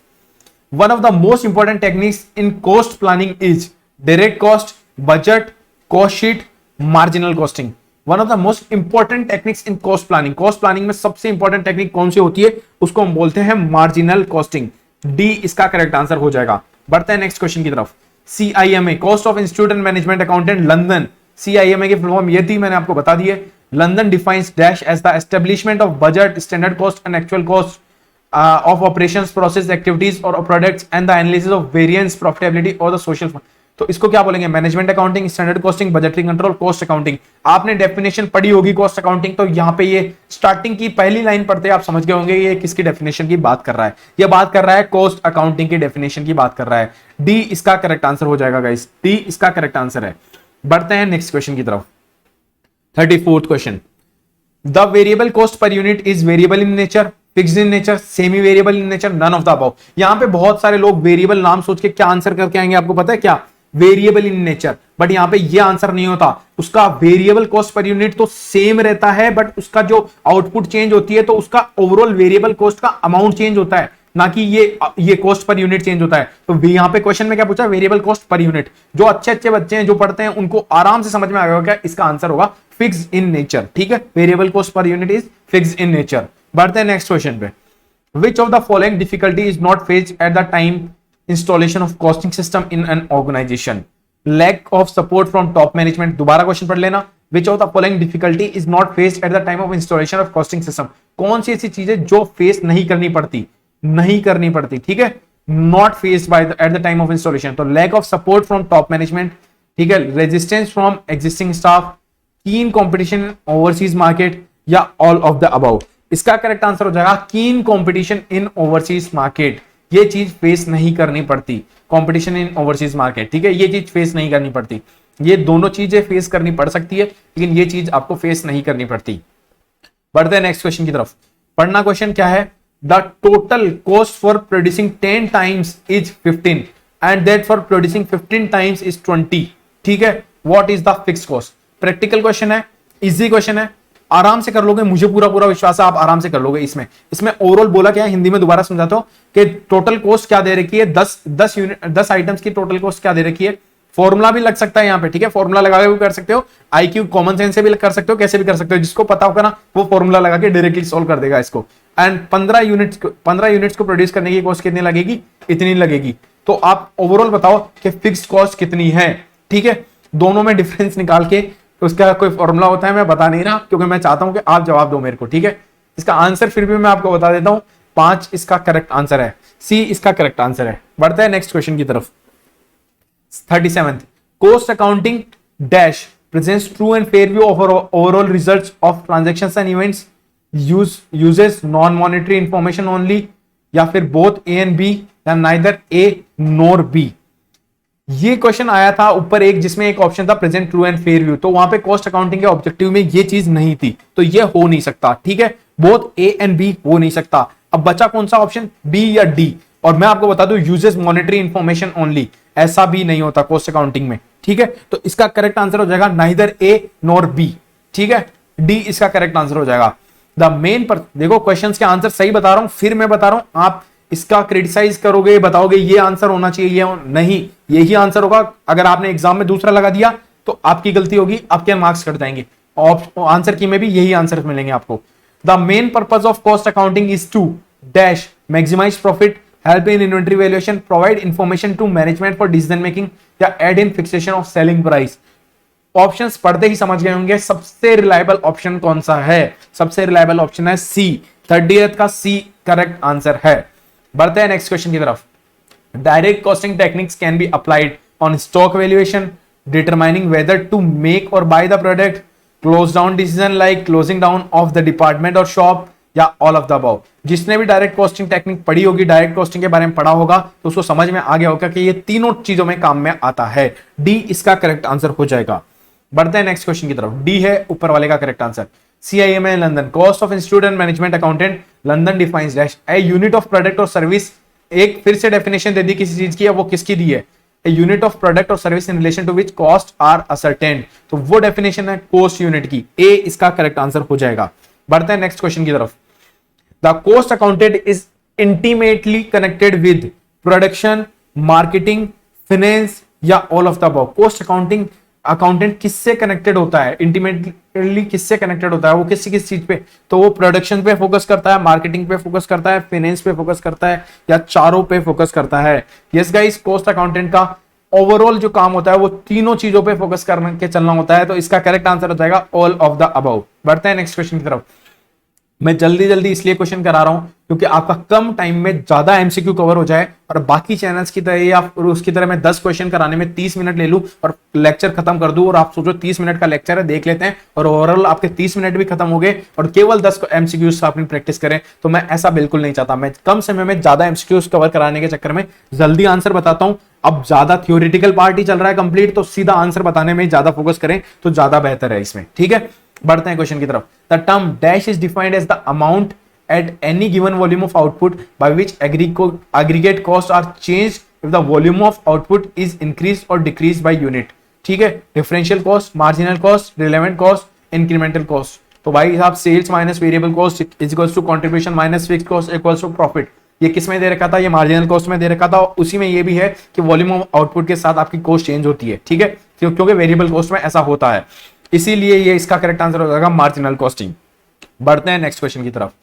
One of the most important techniques in cost planning is direct cost, budget, cost sheet, marginal costing. One of the most important techniques in cost planning. Cost planning में सबसे important technique कौन सी होती है? उसको हम बोलते हैं मार्जिनल कॉस्टिंग। डी इसका करेक्ट आंसर हो जाएगा। बढ़ते हैं नेक्स्ट क्वेश्चन की तरफ। CIMA, cost of institute and management accountant London. CIMA की फुल फॉर्म ये थी, मैंने आपको बता दी है। London defines dash as the establishment of budget, standard cost and actual cost of operations, process, activities और products and the analysis of variance, profitability और द सोशल। तो इसको क्या बोलेंगे? Management accounting, standard costing, budgetary control, cost accounting. आपने definition पढ़ी होगी cost accounting, तो यहाँ पे ये स्टार्टिंग की पहली लाइन पढ़ते आप समझ गए होंगे ये किसकी डेफिनेशन की बात कर रहा है। ये बात कर रहा है कॉस्ट अकाउंटिंग की डेफिनेशन की बात कर रहा है। डी इसका करेक्ट आंसर हो जाएगा गाइस, डी इसका करेक्ट आंसर है। बढ़ते हैं नेक्स्ट क्वेश्चन की तरफ। 34th question. The variable cost per unit is variable in nature, fixed in nature, semi variable in nature, none of the above. यहां पे बहुत सारे लोग वेरिएबल नाम सोच के क्या आंसर करके आएंगे आपको पता है क्या? Variable in nature. बट यहां पे ये आंसर नहीं होता। उसका वेरिएबल कॉस्ट पर यूनिट तो सेम रहता है, बट उसका जो आउटपुट चेंज होती है तो उसका ओवरऑल वेरिएबल कॉस्ट का अमाउंट चेंज होता है, ना कि ये कॉस्ट पर यूनिट चेंज होता है। तो यहां पे क्वेश्चन में क्या पूछा? Variable cost per unit. जो अच्छे अच्छे बच्चे हैं जो पढ़ते हैं उनको आराम से समझ में आ गया क्या इसका आंसर होगा? फिक्स्ड इन नेचर, ठीक है। Variable cost per unit is fixed in nature. बढ़ते हैं नेक्स्ट क्वेश्चन पे। Which of the following difficulty is not faced at the time installation of costing system in an organization? Lack of support from top management. दोबारा question पढ़ लेना। Which of the following difficulty is not faced at the time of installation of costing system? कौन सी ऐसी चीजें जो face नहीं करनी पड़ती, ठीक है। Not faced by at the time of installation. तो lack of support from top management, ठीक है। Resistance from existing staff, keen competition in overseas market, या all of the above। इसका करेक्ट आंसर हो जाएगा कीन कंपटीशन इन ओवरसीज मार्केट। ये चीज फेस नहीं करनी पड़ती, कंपटीशन इन ओवरसीज मार्केट, ठीक है। ये चीज फेस नहीं करनी पड़ती। ये दोनों चीजें फेस करनी पड़ सकती है, लेकिन ये चीज आपको फेस नहीं करनी पड़ती। बढ़ते हैं नेक्स्ट क्वेश्चन की तरफ। पढ़ना क्वेश्चन क्या है? The total cost for producing 10 times is 15 and that for producing 15 times is 20, ठीक है। What is the fixed cost? Practical question है, इजी क्वेश्चन है, आराम से कर लोगे, मुझे पूरा विश्वास है आप आराम से कर लोगे। इसमें ओवरऑल बोला क्या है, हिंदी में दोबारा समझाता हूं कि टोटल कॉस्ट क्या दे रखी है, 10 आइटम्स की टोटल कॉस्ट क्या दे रखी है। फॉर्मूला भी लग सकता है यहाँ पे, ठीक है। फॉर्मूला लगा के भी कर सकते हो, IQ कॉमन सेंस से भी कर सकते हो, कैसे भी कर सकते हो। जिसको पता होगा ना वो फॉर्मूला लगा के डायरेक्टली सॉल्व कर देगा इसको। एंड 15 यूनिट्स को प्रोड्यूस करने की कॉस्ट कितनी लगेगी? इतनी लगेगी। तो आप ओवरऑल बताओ कि फिक्स्ड कॉस्ट कितनी है, ठीक है। दोनों में डिफरेंस निकाल के उसका कोई फॉर्मूला होता है, मैं बता नहीं रहा क्योंकि मैं चाहता हूं कि आप जवाब दो मेरे को, ठीक है। इसका आंसर फिर भी मैं आपको बता देता हूं, 5 इसका करेक्ट आंसर है, सी इसका करेक्ट आंसर है। बढ़ते हैं नेक्स्ट क्वेश्चन की तरफ। 37th, cost accounting dash presents true and fair view of overall results of transactions and events, uses non monetary information only, या फिर both A and B, या neither A nor B। ये question आया था ऊपर एक, जिसमें एक ऑप्शन था present true and fair view, तो वहां पे कॉस्ट अकाउंटिंग के ऑब्जेक्टिव में ये चीज नहीं थी, तो ये हो नहीं सकता। ठीक है, बोथ ए एंड बी हो नहीं सकता। अब बचा कौन सा ऑप्शन, बी या डी। और मैं आपको बता दूं, यूजेस मॉनिटरी इंफॉर्मेशन ओनली, ऐसा भी नहीं होता कॉस्ट अकाउंटिंग में। ठीक है, तो इसका करेक्ट आंसर हो जाएगा नाइदर ए नॉर बी। ठीक है, डी इसका करेक्ट आंसर हो जाएगा। द मेन पर देखो, क्वेश्चंस के आंसर सही बता रहा हूं, फिर मैं बता रहा हूं, आप इसका क्रिटिसाइज करोगे, बताओगे ये आंसर होना चाहिए, ये नहीं, यही आंसर होगा। अगर आपने एग्जाम में दूसरा लगा दिया तो आपकी गलती होगी, आपके मार्क्स कट जाएंगे। आंसर की में भी यही आंसर मिलेंगे आपको। The main purpose of cost accounting is to dash maximise profit, help in inventory valuation, provide information to management for decision making, या aid in fixation of selling price. Options पढ़ते ही समझ गए होंगे सबसे रिलायबल ऑप्शन कौन सा है। सबसे रिलायबल ऑप्शन है सी, 30th का सी करेक्ट आंसर है। बढ़ते हैं नेक्स्ट क्वेश्चन की तरफ। Direct costing techniques can be applied on stock valuation, determining whether to make और buy the product, close down decision like closing down of the department और shop, या all of the above. जिसने भी direct costing technique पढ़ी होगी, direct costing के बारे में पढ़ा होगा, तो उसको समझ में आ गया होगा कि ये तीनों चीजों में काम में आता है। डी इसका करेक्ट आंसर हो जाएगा। बढ़ते हैं नेक्स्ट क्वेश्चन की तरफ। डी है ऊपर वाले का correct answer. CIMA London, cost of institute and management accountant London defines dash A unit of product और सर्विस। एक फिर से डेफिनेशन दे दी किसी चीज की है, वो किसकी दी है, ए यूनिट ऑफ प्रोडक्ट और service in relation to which cost are ascertain, तो वो डेफिनेशन है कॉस्ट यूनिट की। ए इसका करेक्ट आंसर हो जाएगा। बढ़ते हैं नेक्स्ट क्वेश्चन की तरफ। The cost accountant is intimately connected with production, marketing, finance, या all of the above. Cost accountant किससे कनेक्टेड होता है, इंटीमेटली किससे कनेक्टेड होता है, वो किस चीज पे, तो वो प्रोडक्शन पे फोकस करता है, मार्केटिंग पे फोकस करता है, फाइनेंस पे फोकस करता है, या चारों पे फोकस करता है। यस गाइस, कॉस्ट अकाउंटेंट का ओवरऑल जो काम होता है वो तीनों चीजों पे फोकस करके चलना होता है, तो इसका करेक्ट आंसर हो जाएगा ऑल ऑफ द अबव। बढ़ते हैं नेक्स्ट क्वेश्चन की तरफ। मैं जल्दी जल्दी इसलिए क्वेश्चन करा रहा हूं क्योंकि आपका कम टाइम में ज्यादा एमसीक्यू कवर हो जाए, और बाकी चैनल्स की तरह या उसकी तरह मैं 10 क्वेश्चन कराने में 30 मिनट ले लूं और लेक्चर खत्म कर दूं, और आप सोचो 30 मिनट का लेक्चर है, देख लेते हैं और ओवरऑल आपके 30 मिनट भी खत्म हो गए और केवल 10 एमसीक्यूज अपनी प्रैक्टिस करें, तो मैं ऐसा बिल्कुल नहीं चाहता। मैं कम समय में ज्यादा एमसीक्यूज कवर कराने के चक्कर में जल्दी आंसर बताता हूं। अब ज्यादा थियोरिटिकल पार्ट ही चल रहा है कंप्लीट, तो सीधा आंसर बताने में ज्यादा फोकस करें तो ज्यादा बेहतर है इसमें। ठीक है, बढ़ते हैं क्वेश्चन की तरफ। The term dash is defined as the amount at any given volume of output by which aggregate costs are changed if the volume of output is increased or decreased by unit। ठीक है, differential cost, marginal cost, relevant cost, incremental cost. तो भाई साहब, sales minus variable cost is equals to contribution minus fixed cost equals to profit. ये किस में दे रखा था, ये मार्जिनल कॉस्ट में दे रखा था, उसी में ये भी है कि वॉल्यूम ऑफ आउटपुट के साथ आपकी कॉस्ट चेंज होती है। ठीक है, क्योंकि वेरिएबल कॉस्ट में ऐसा होता है, इसीलिए ये इसका करेक्ट आंसर हो जाएगा मार्जिनल कॉस्टिंग। बढ़ते हैं नेक्स्ट क्वेश्चन की तरफ।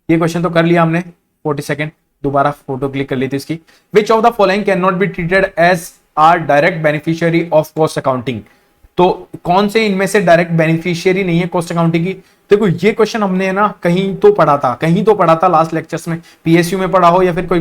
ये क्वेश्चन तो कर लिया हमने, 40 सेकंड दोबारा फोटो क्लिक कर ली थी इसकी। Which of the following can not be treated as are direct beneficiary of cost accounting. तो कौन से इनमें से डायरेक्ट बेनिफिशियरी नहीं है कॉस्ट अकाउंटिंग की। देखो, ये क्वेश्चन हमने ना कहीं तो पढ़ा था लास्ट लेक्चर्स में, पीएसयू में पढ़ा हो या फिर कोई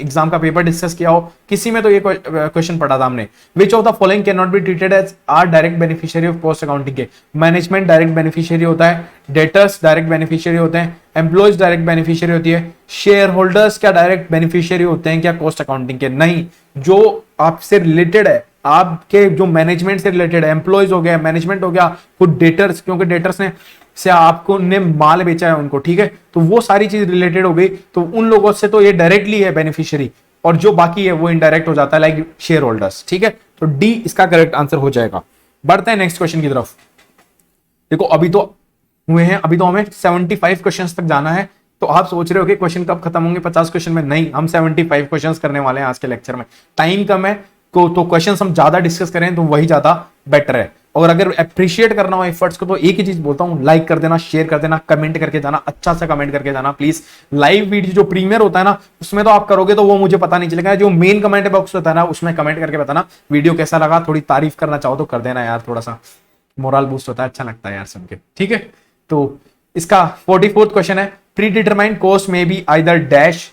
एग्जाम का पेपर डिस्कस किया हो, किसी में तो ये क्वेश्चन पढ़ा था हमने। Which of the following can not be treated as are direct beneficiary of cost accounting के। मैनेजमेंट डायरेक्ट बेनिफिशियरी होता है, डेटर्स डायरेक्ट बेनिफिशियरी होते हैं, एम्प्लॉयज डायरेक्ट बेनिफिशियरी होती है, शेयर होल्डर्स क्या डायरेक्ट बेनिफिशियरी होते हैं क्या कॉस्ट अकाउंटिंग के। नहीं, जो आपसे रिलेटेड है, आपके जो मैनेजमेंट से रिलेटेड है, एम्प्लॉयज हो गया, मैनेजमेंट हो गया, खुद डेटर्स, क्योंकि डेटर्स ने से आपको ने माल बेचा है उनको। ठीक है, तो वो सारी चीज रिलेटेड हो गई, तो उन लोगों से तो ये डायरेक्टली है बेनिफिशियरी, और जो बाकी है वो इनडायरेक्ट हो जाता है, लाइक शेयर होल्डर्स। ठीक है, तो डी इसका करेक्ट आंसर हो जाएगा। बढ़ते हैं नेक्स्ट क्वेश्चन की तरफ। देखो, अभी तो हुए हैं, अभी तो हमें 75 क्वेश्चंस तक जाना है। तो आप सोच रहे हो कि क्वेश्चन कब खत्म होंगे 50 क्वेश्चन में, नहीं, हम 75 क्वेश्चंस करने वाले हैं आज के लेक्चर में। टाइम कम है तो क्वेश्चंस हम ज्यादा डिस्कस करें तो वही ज्यादा बेटर है। और अगर अप्रिशिएट करना हो एफर्ट्स को तो एक ही चीज बोलता हूं, लाइक कर देना, शेयर कर देना, कमेंट करके जाना, अच्छा सा कमेंट करके जाना प्लीज। लाइव वीडियो जो प्रीमियर होता है ना, उसमें तो आप करोगे तो वो मुझे पता नहीं चलेगा, जो मेन कमेंट बॉक्स होता है ना, उसमें कमेंट करके बताना वीडियो कैसा लगा, थोड़ी तारीफ करना चाहो तो कर देना यार, थोड़ा सा मोरल बूस्ट होता है, अच्छा लगता है यार सुन के। ठीक है, तो इसका 44th क्वेश्चन है, pre determined cost may be either dash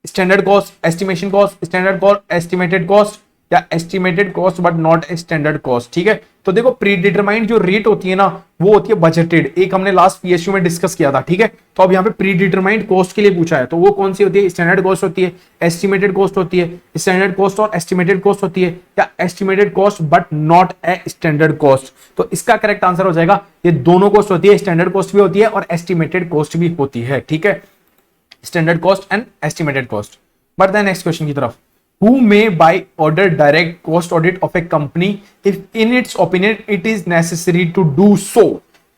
standard cost, estimation cost, standard cost, estimated cost, या estimated cost but not standard cost. ठीक है, तो देखो प्री डिटरमाइंड जो रेट होती है ना वो होती है बजटेड, एक हमने लास्ट पीएसयू में डिस्कस किया था। ठीक है, तो अब यहाँ पे प्री डिटरमाइंड कॉस्ट के लिए पूछा है, तो वो कौन सी होती है? स्टैंडर्ड कॉस्ट होती है, एस्टिमेटेड कॉस्ट होती है, स्टैंडर्ड कॉस्ट और एस्टिमेटेड कॉस्ट होती है, या estimated cost but not a standard cost. तो इसका करेक्ट आंसर हो जाएगा ये दोनों कॉस्ट होती है, स्टैंडर्ड कॉस्ट भी होती है और एस्टिमेटेड कॉस्ट भी होती है। ठीक है, standard cost and estimated cost. बढ़ते हैं नेक्स्ट क्वेश्चन की तरफ। Who may by order direct cost audit of a company if in its opinion it is necessary to do so?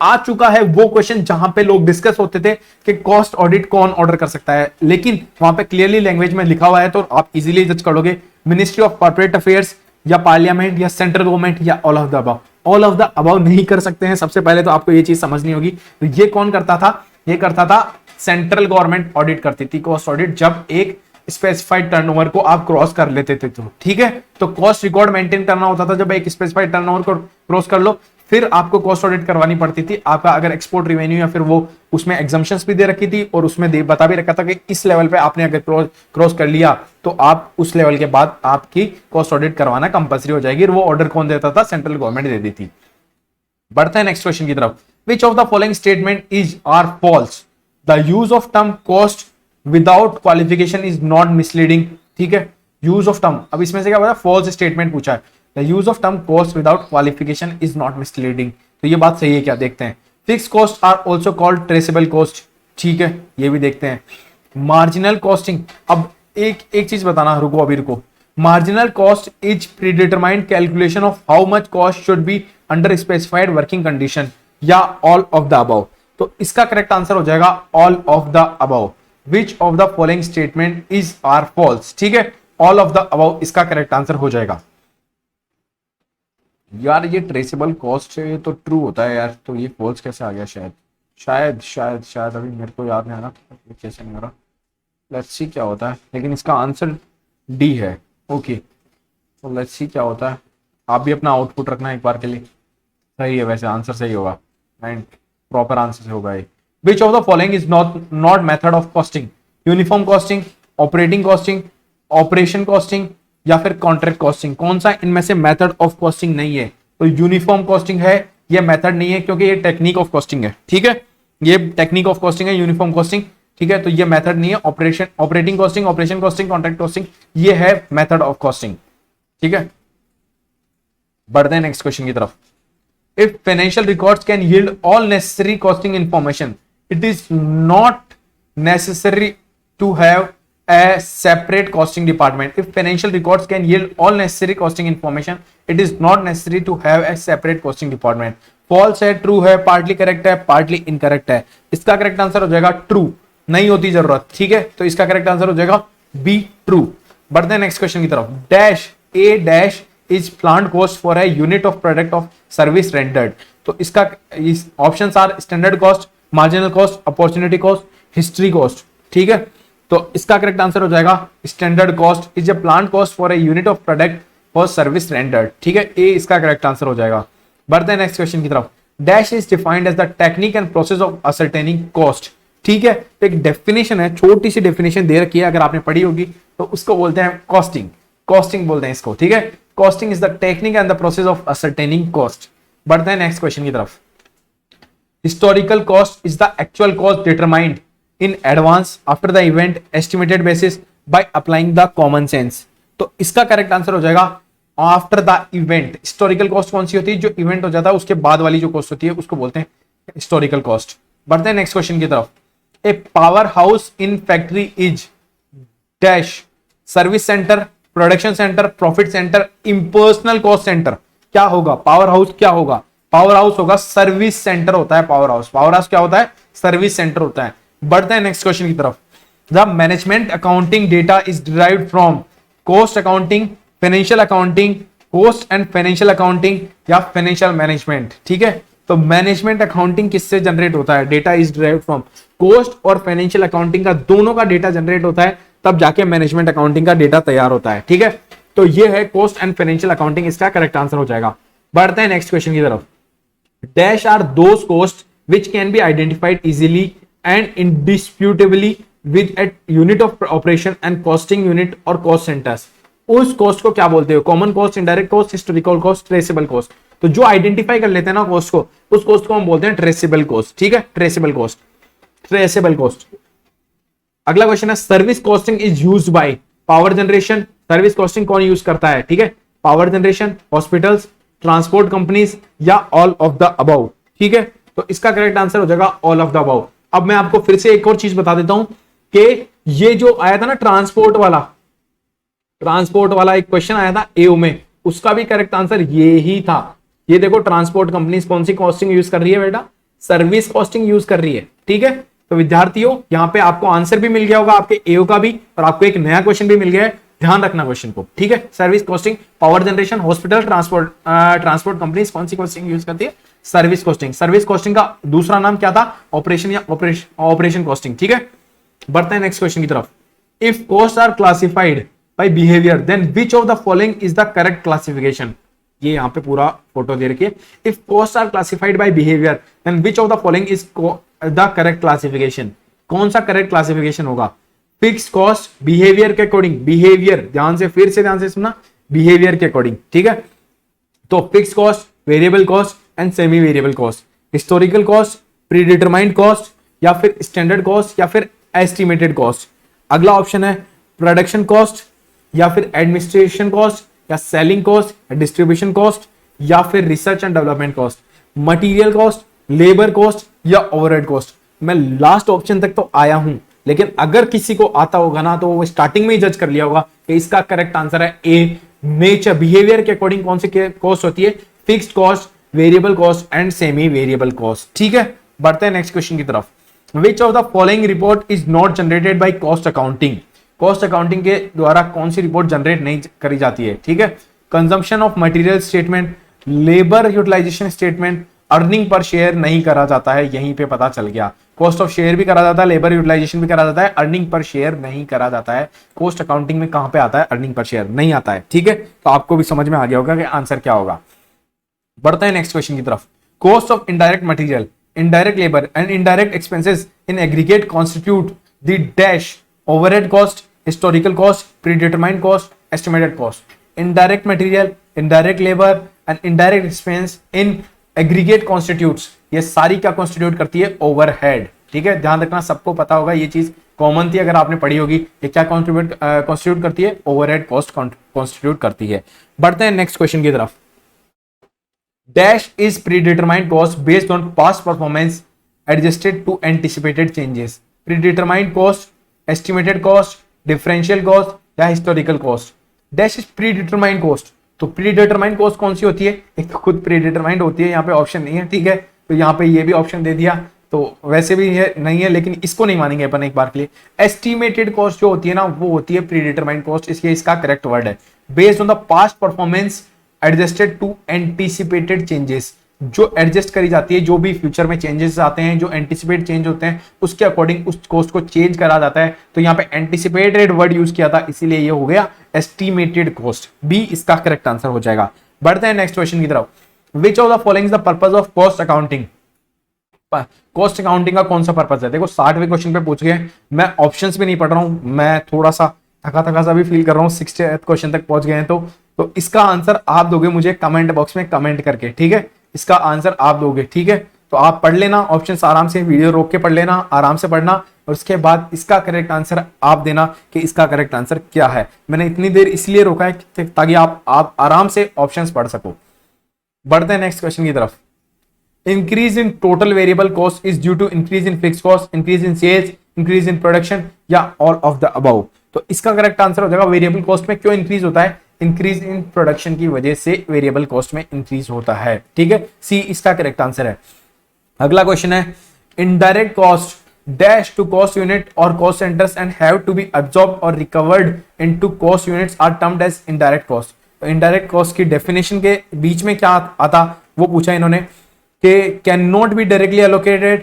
आ चुका है वो क्वेश्चन जहां पे लोग डिस्कस होते थे कि कॉस्ट ऑडिट कौन ऑर्डर कर सकता है, लेकिन वहां पे क्लियरली लैंग्वेज में लिखा हुआ है तो आप इजीली जज करोगे, मिनिस्ट्री ऑफ कॉर्पोरेट अफेयर्स या पार्लियामेंट या सेंट्रल गवर्नमेंट या all of the above. All of the above नहीं कर सकते हैं, सबसे पहले तो आपको ये चीज समझनी होगी। तो ये कौन करता था? ये करता था सेंट्रल गवर्नमेंट ऑडिट करती थी कॉस्ट ऑडिट, जब एक स्पेसिफाइड टर्नओवर को आप क्रॉस कर लेते थे। तो ठीक है, तो कॉस्ट रिकॉर्ड मेंटेन करना होता था, जब एक स्पेसिफाइड टर्नओवर को क्रॉस कर लो फिर आपको कॉस्ट ऑडिट करवानी पड़ती थी। आपका अगर एक्सपोर्ट रिवेन्यू या फिर वो उसमें एग्जम्पशंस भी दे रखी थी और उसमें बता भी रखा था कि इस लेवल पे आपने अगर क्रॉस कर लिया तो आप उस लेवल के बाद आपकी कॉस्ट ऑडिट करवाना कंपल्सरी हो जाएगी। वो ऑर्डर कौन देता था? सेंट्रल गवर्नमेंट दे दी थी। बढ़ते हैं नेक्स्ट क्वेश्चन की तरफ। Which of the following statement is are false? The use of term cost without qualification is not misleading. ठीक है, यूज ऑफ टर्म, अब इसमें से क्या बोला? फॉल्स स्टेटमेंट पूछा है। The use of term cost without qualification is not misleading, तो ये बात सही है क्या? देखते हैं। Fixed cost are also called traceable cost. ठीक है, ये भी देखते हैं। मार्जिनल कॉस्टिंग, अब एक चीज बताना, रुको अभी रुको। Marginal cost is predetermined calculation of how much cost should be under specified working condition, या ऑल ऑफ द अबव। तो इसका करेक्ट आंसर हो जाएगा all of the above. Which of the following statement is are false? ठीक है, all of the above इसका correct answer हो जाएगा। यार ये ट्रेसेबल कॉस्ट है, ये तो ट्रू होता है यार, तो ये फॉल्स कैसे आ गया? शायद अभी मेरे को याद नहीं आ रहा कैसे नहीं आ रहा। लेट्स सी क्या होता है, लेकिन इसका आंसर डी है। ओके, तो लेट्स सी क्या होता है। आप भी अपना आउटपुट रखना एक बार के लिए। सही है, वैसे आंसर सही होगा एंड प्रॉपर आंसर से होगा ये। Which of the following is not method of costing? Uniform costing, operating costing, operation costing या फिर कॉन्ट्रैक्ट कॉस्टिंग? कौन सा इनमें से मेथड ऑफ कॉस्टिंग नहीं है? तो यूनिफॉर्म कॉस्टिंग है, ये मेथड नहीं है क्योंकि ये टेक्निक ऑफ कॉस्टिंग है। ठीक है, ये टेक्निक ऑफ कॉस्टिंग है, यूनिफॉर्म कॉस्टिंग। ठीक है, तो ये मेथड नहीं है। Operating costing, operation costing, contract costing, ये है मेथड ऑफ कॉस्टिंग। ठीक है, बढ़ते हैं नेक्स्ट क्वेश्चन की तरफ। If financial records can yield all necessary costing information, it is not necessary to have a separate costing department. If financial records can yield all necessary costing information, it is not necessary to have a separate costing department. False है, true है, partly correct है, partly incorrect है। इसका correct answer हो जाएगा true, नहीं होती जरूरत। ठीक है, तो इसका करेक्ट आंसर हो जाएगा B, true। बढ़ते हैं नेक्स्ट क्वेश्चन की तरफ। Dash A dash is planned cost for a unit of product of service rendered. तो इसका options are standard cost, marginal cost, opportunity cost, history cost. ठीक है, तो इसका करेक्ट आंसर हो जाएगा standard cost is a planned cost for a unit of product for service rendered. ठीक है, ए इसका करेक्ट आंसर हो जाएगा। बढ़ते हैं नेक्स्ट क्वेश्चन की तरफ। Dash is defined as the technique and process of ascertaining cost. ठीक है, तो एक डेफिनेशन है, छोटी सी डेफिनेशन दे रखी है, अगर आपने पढ़ी होगी तो उसको बोलते हैं कॉस्टिंग। कॉस्टिंग बोलते हैं इसको। ठीक है, costing is the technique and the process of ascertaining cost. बढ़ते हैं नेक्स्ट क्वेश्चन की तरफ। Historical cost is the actual cost determined in advance after the event estimated basis by applying the common sense. तो इसका correct answer हो जाएगा after the event. Historical cost कौन सी होती है? जो इवेंट हो जाता है उसके बाद वाली जो कॉस्ट होती है उसको बोलते हैं हिस्टोरिकल कॉस्ट। बढ़ते हैं नेक्स्ट क्वेश्चन की तरफ। A power house in factory is dash service centre, production centre, profit centre, impersonal cost centre. क्या होगा? पावर हाउस क्या होगा? पावर हाउस होगा सर्विस सेंटर होता है पावर हाउस। पावर हाउस क्या होता है? सर्विस सेंटर होता है। बढ़ते हैं नेक्स्ट क्वेश्चन की तरफ। The management accounting data is derived from cost accounting, financial accounting, cost and financial accounting या फाइनेंशियल मैनेजमेंट। ठीक है, तो मैनेजमेंट अकाउंटिंग किससे जनरेट होता है? Data is derived from cost और फाइनेंशियल अकाउंटिंग का दोनों का डेटा जनरेट होता है, तब जाके मैनेजमेंट अकाउंटिंग का डेटा तैयार होता है। ठीक है, तो ये है कॉस्ट एंड फाइनेंशियल अकाउंटिंग, इसका करेक्ट आंसर हो जाएगा। बढ़ते हैं नेक्स्ट क्वेश्चन की तरफ। Dash are those cost which can be identified easily and indisputably with at unit of operation and costing unit और कॉस्ट सेंटर्स। उस कॉस्ट को क्या बोलते हो? Common cost, indirect cost, historical cost, traceable cost. तो जो आइडेंटिफाई कर लेते हैं ना कॉस्ट को, उस कॉस्ट को हम बोलते हैं ट्रेसेबल कॉस्ट। ठीक है, ट्रेसेबल कॉस्ट, ट्रेसेबल कॉस्ट। अगला क्वेश्चन है service costing is used by power generation. Service costing कौन यूज करता है? ठीक है, power generation, hospitals, transport companies या ऑल ऑफ द अबव। ठीक है, तो इसका करेक्ट आंसर हो जाएगा ऑल ऑफ द अबव। अब मैं आपको फिर से एक और चीज बता देता हूं कि ये जो आया था ना ट्रांसपोर्ट वाला एक क्वेश्चन आया था एओ में, उसका भी करेक्ट आंसर ये ही था। ये देखो ट्रांसपोर्ट कंपनीज कौन सी कॉस्टिंग यूज कर रही है बेटा? सर्विस कॉस्टिंग यूज कर रही है। ठीक है, तो विद्यार्थियों यहां पे आपको आंसर भी मिल गया होगा आपके एओ का भी, और आपको एक नया क्वेश्चन भी मिल गया है। ध्यान रखना क्वेश्चन को। ठीक है, service costing, power generation, hospital, transport companies कौन सी कॉस्टिंग यूज करती है? Service costing. सर्विस कॉस्टिंग का दूसरा नाम क्या था? ऑपरेशन या ऑपरेशन कॉस्टिंग। ठीक है, बढ़ते हैं नेक्स्ट क्वेश्चन की तरफ। If cost are classified by behaviour then which of the following is the correct classification? ये यहां पे पूरा फोटो दे रखी है। If cost are classified by behaviour then which of the following is the correct classification? कौन सा correct classification होगा? फिक्स कॉस्ट बिहेवियर के अकॉर्डिंग, बिहेवियर ध्यान से सुनना, बिहेवियर के अकॉर्डिंग। ठीक है, तो fixed cost, variable cost and semi variable cost, historical cost, predetermined cost या फिर स्टैंडर्ड कॉस्ट या फिर एस्टिमेटेड कॉस्ट। अगला ऑप्शन है प्रोडक्शन कॉस्ट या फिर एडमिनिस्ट्रेशन कॉस्ट या सेलिंग कॉस्ट या डिस्ट्रीब्यूशन कॉस्ट या फिर research and development cost, material cost, labour cost या ओवरहेड कॉस्ट। मैं लास्ट ऑप्शन तक तो आया हूं, लेकिन अगर किसी को आता होगा ना तो वो स्टार्टिंग में ही जज कर लिया होगा कि इसका करेक्ट आंसर है ए, नेचर बिहेवियर के अकॉर्डिंग कौन सी कॉस्ट होती है? Fixed cost, variable cost and semi variable cost. ठीक है, बढ़ते हैं नेक्स्ट क्वेश्चन की तरफ। Which of the following report is not generated by cost accounting? Cost accounting के द्वारा कौन सी रिपोर्ट जनरेट नहीं करी जाती है? ठीक है, consumption of material statement, labour utilisation statement, earning per share नहीं करा जाता है। यहीं पे पता चल गया, कॉस्ट ऑफ शेयर भी करा जाता है, लेबर यूटिलाइजेशन भी करा जाता है, अर्निंग पर शेयर नहीं करा जाता है। कॉस्ट अकाउंटिंग में कहां पे आता है? अर्निंग पर शेयर नहीं आता है। ठीक है, तो आपको भी समझ में आ गया होगा कि आंसर क्या होगा। बढ़ते हैं नेक्स्ट क्वेश्चन की तरफ। Cost of indirect material, indirect labor and indirect expenses in aggregate constitute the dash overhead cost, historical cost, predetermined cost, estimated cost. Indirect material, indirect labor and indirect expense in aggregate constitutes, ये सारी क्या constitute करती है? overhead। ठीक है, ध्यान रखना, सबको पता होगा ये चीज, कॉमन थी अगर आपने पढ़ी होगी। ये क्या constitute करती है? overhead cost constitute करती है। बढ़ते हैं नेक्स्ट क्वेश्चन की तरफ। Dash is predetermined cost based on past performance adjusted to anticipated changes. Predetermined cost, estimated cost, differential cost या historical cost. Dash is predetermined cost. तो predetermined cost कौन सी होती है? एक तो खुद predetermined होती है, यहाँ पे ऑप्शन नहीं है। ठीक है, तो यहाँ पे ये भी ऑप्शन दे दिया, तो वैसे भी है नहीं है, लेकिन इसको नहीं मानेंगे अपन एक बार के लिए। एस्टिमेटेड कॉस्ट जो होती है ना, वो होती है प्रीडिटरमाइंड कॉस्ट, इसलिए इसका करेक्ट वर्ड है based on the past performance adjusted to anticipated changes. जो एडजस्ट करी जाती है, जो भी फ्यूचर में चेंजेस आते हैं, जो एंटीसिपेट चेंज होते हैं, उसके अकॉर्डिंग उस कॉस्ट को चेंज करा जाता है। तो यहाँ पे एंटीसिपेटेड वर्ड यूज किया था, इसीलिए ये हो गया एस्टिमेटेड कॉस्ट। बी इसका करेक्ट आंसर हो जाएगा। बढ़ते हैं नेक्स्ट क्वेश्चन की तरफ। Which of the following is the purpose of cost accounting? Cost accounting का कौन सा पर्पस है? देखो 60वें क्वेश्चन पे पूछ गए, मैं ऑप्शंस भी नहीं पढ़ रहा हूं, मैं थोड़ा सा थका सा भी फील कर रहा हूं। 60th क्वेश्चन तक पहुंच गए हैं, तो इसका आंसर आप दोगे मुझे कमेंट बॉक्स में कमेंट करके। ठीक है, इसका आंसर आप दोगे। ठीक है, तो आप पढ़ लेना ऑप्शंस आराम से, वीडियो रोक के पढ़ लेना, आराम से पढ़ना, और उसके बाद इसका करेक्ट आंसर आप देना कि इसका करेक्ट आंसर क्या है। मैंने इतनी देर इसलिए रोका है ताकि आप आराम से ऑप्शंस पढ़ सको। बढ़ते हैं नेक्स्ट क्वेश्चन की तरफ। Increase in total variable cost is due to increase in fixed cost, increase in sales, increase in production या ऑल ऑफ द अबव? तो इसका करेक्ट आंसर हो जाएगा वेरिएबल कॉस्ट में क्यों इंक्रीज होता है? इंक्रीज इन प्रोडक्शन की वजह से वेरिएबल कॉस्ट में इंक्रीज होता है। ठीक है, सी इसका करेक्ट आंसर है। अगला क्वेश्चन है indirect cost dash to cost unit और cost centres and have to be absorbed or recovered into cost units are termed as indirect cost. तो इनडायरेक्ट कॉस्ट की डेफिनेशन के बीच में क्या आता वो पूछा इन्होंने कि can not be directly allocated,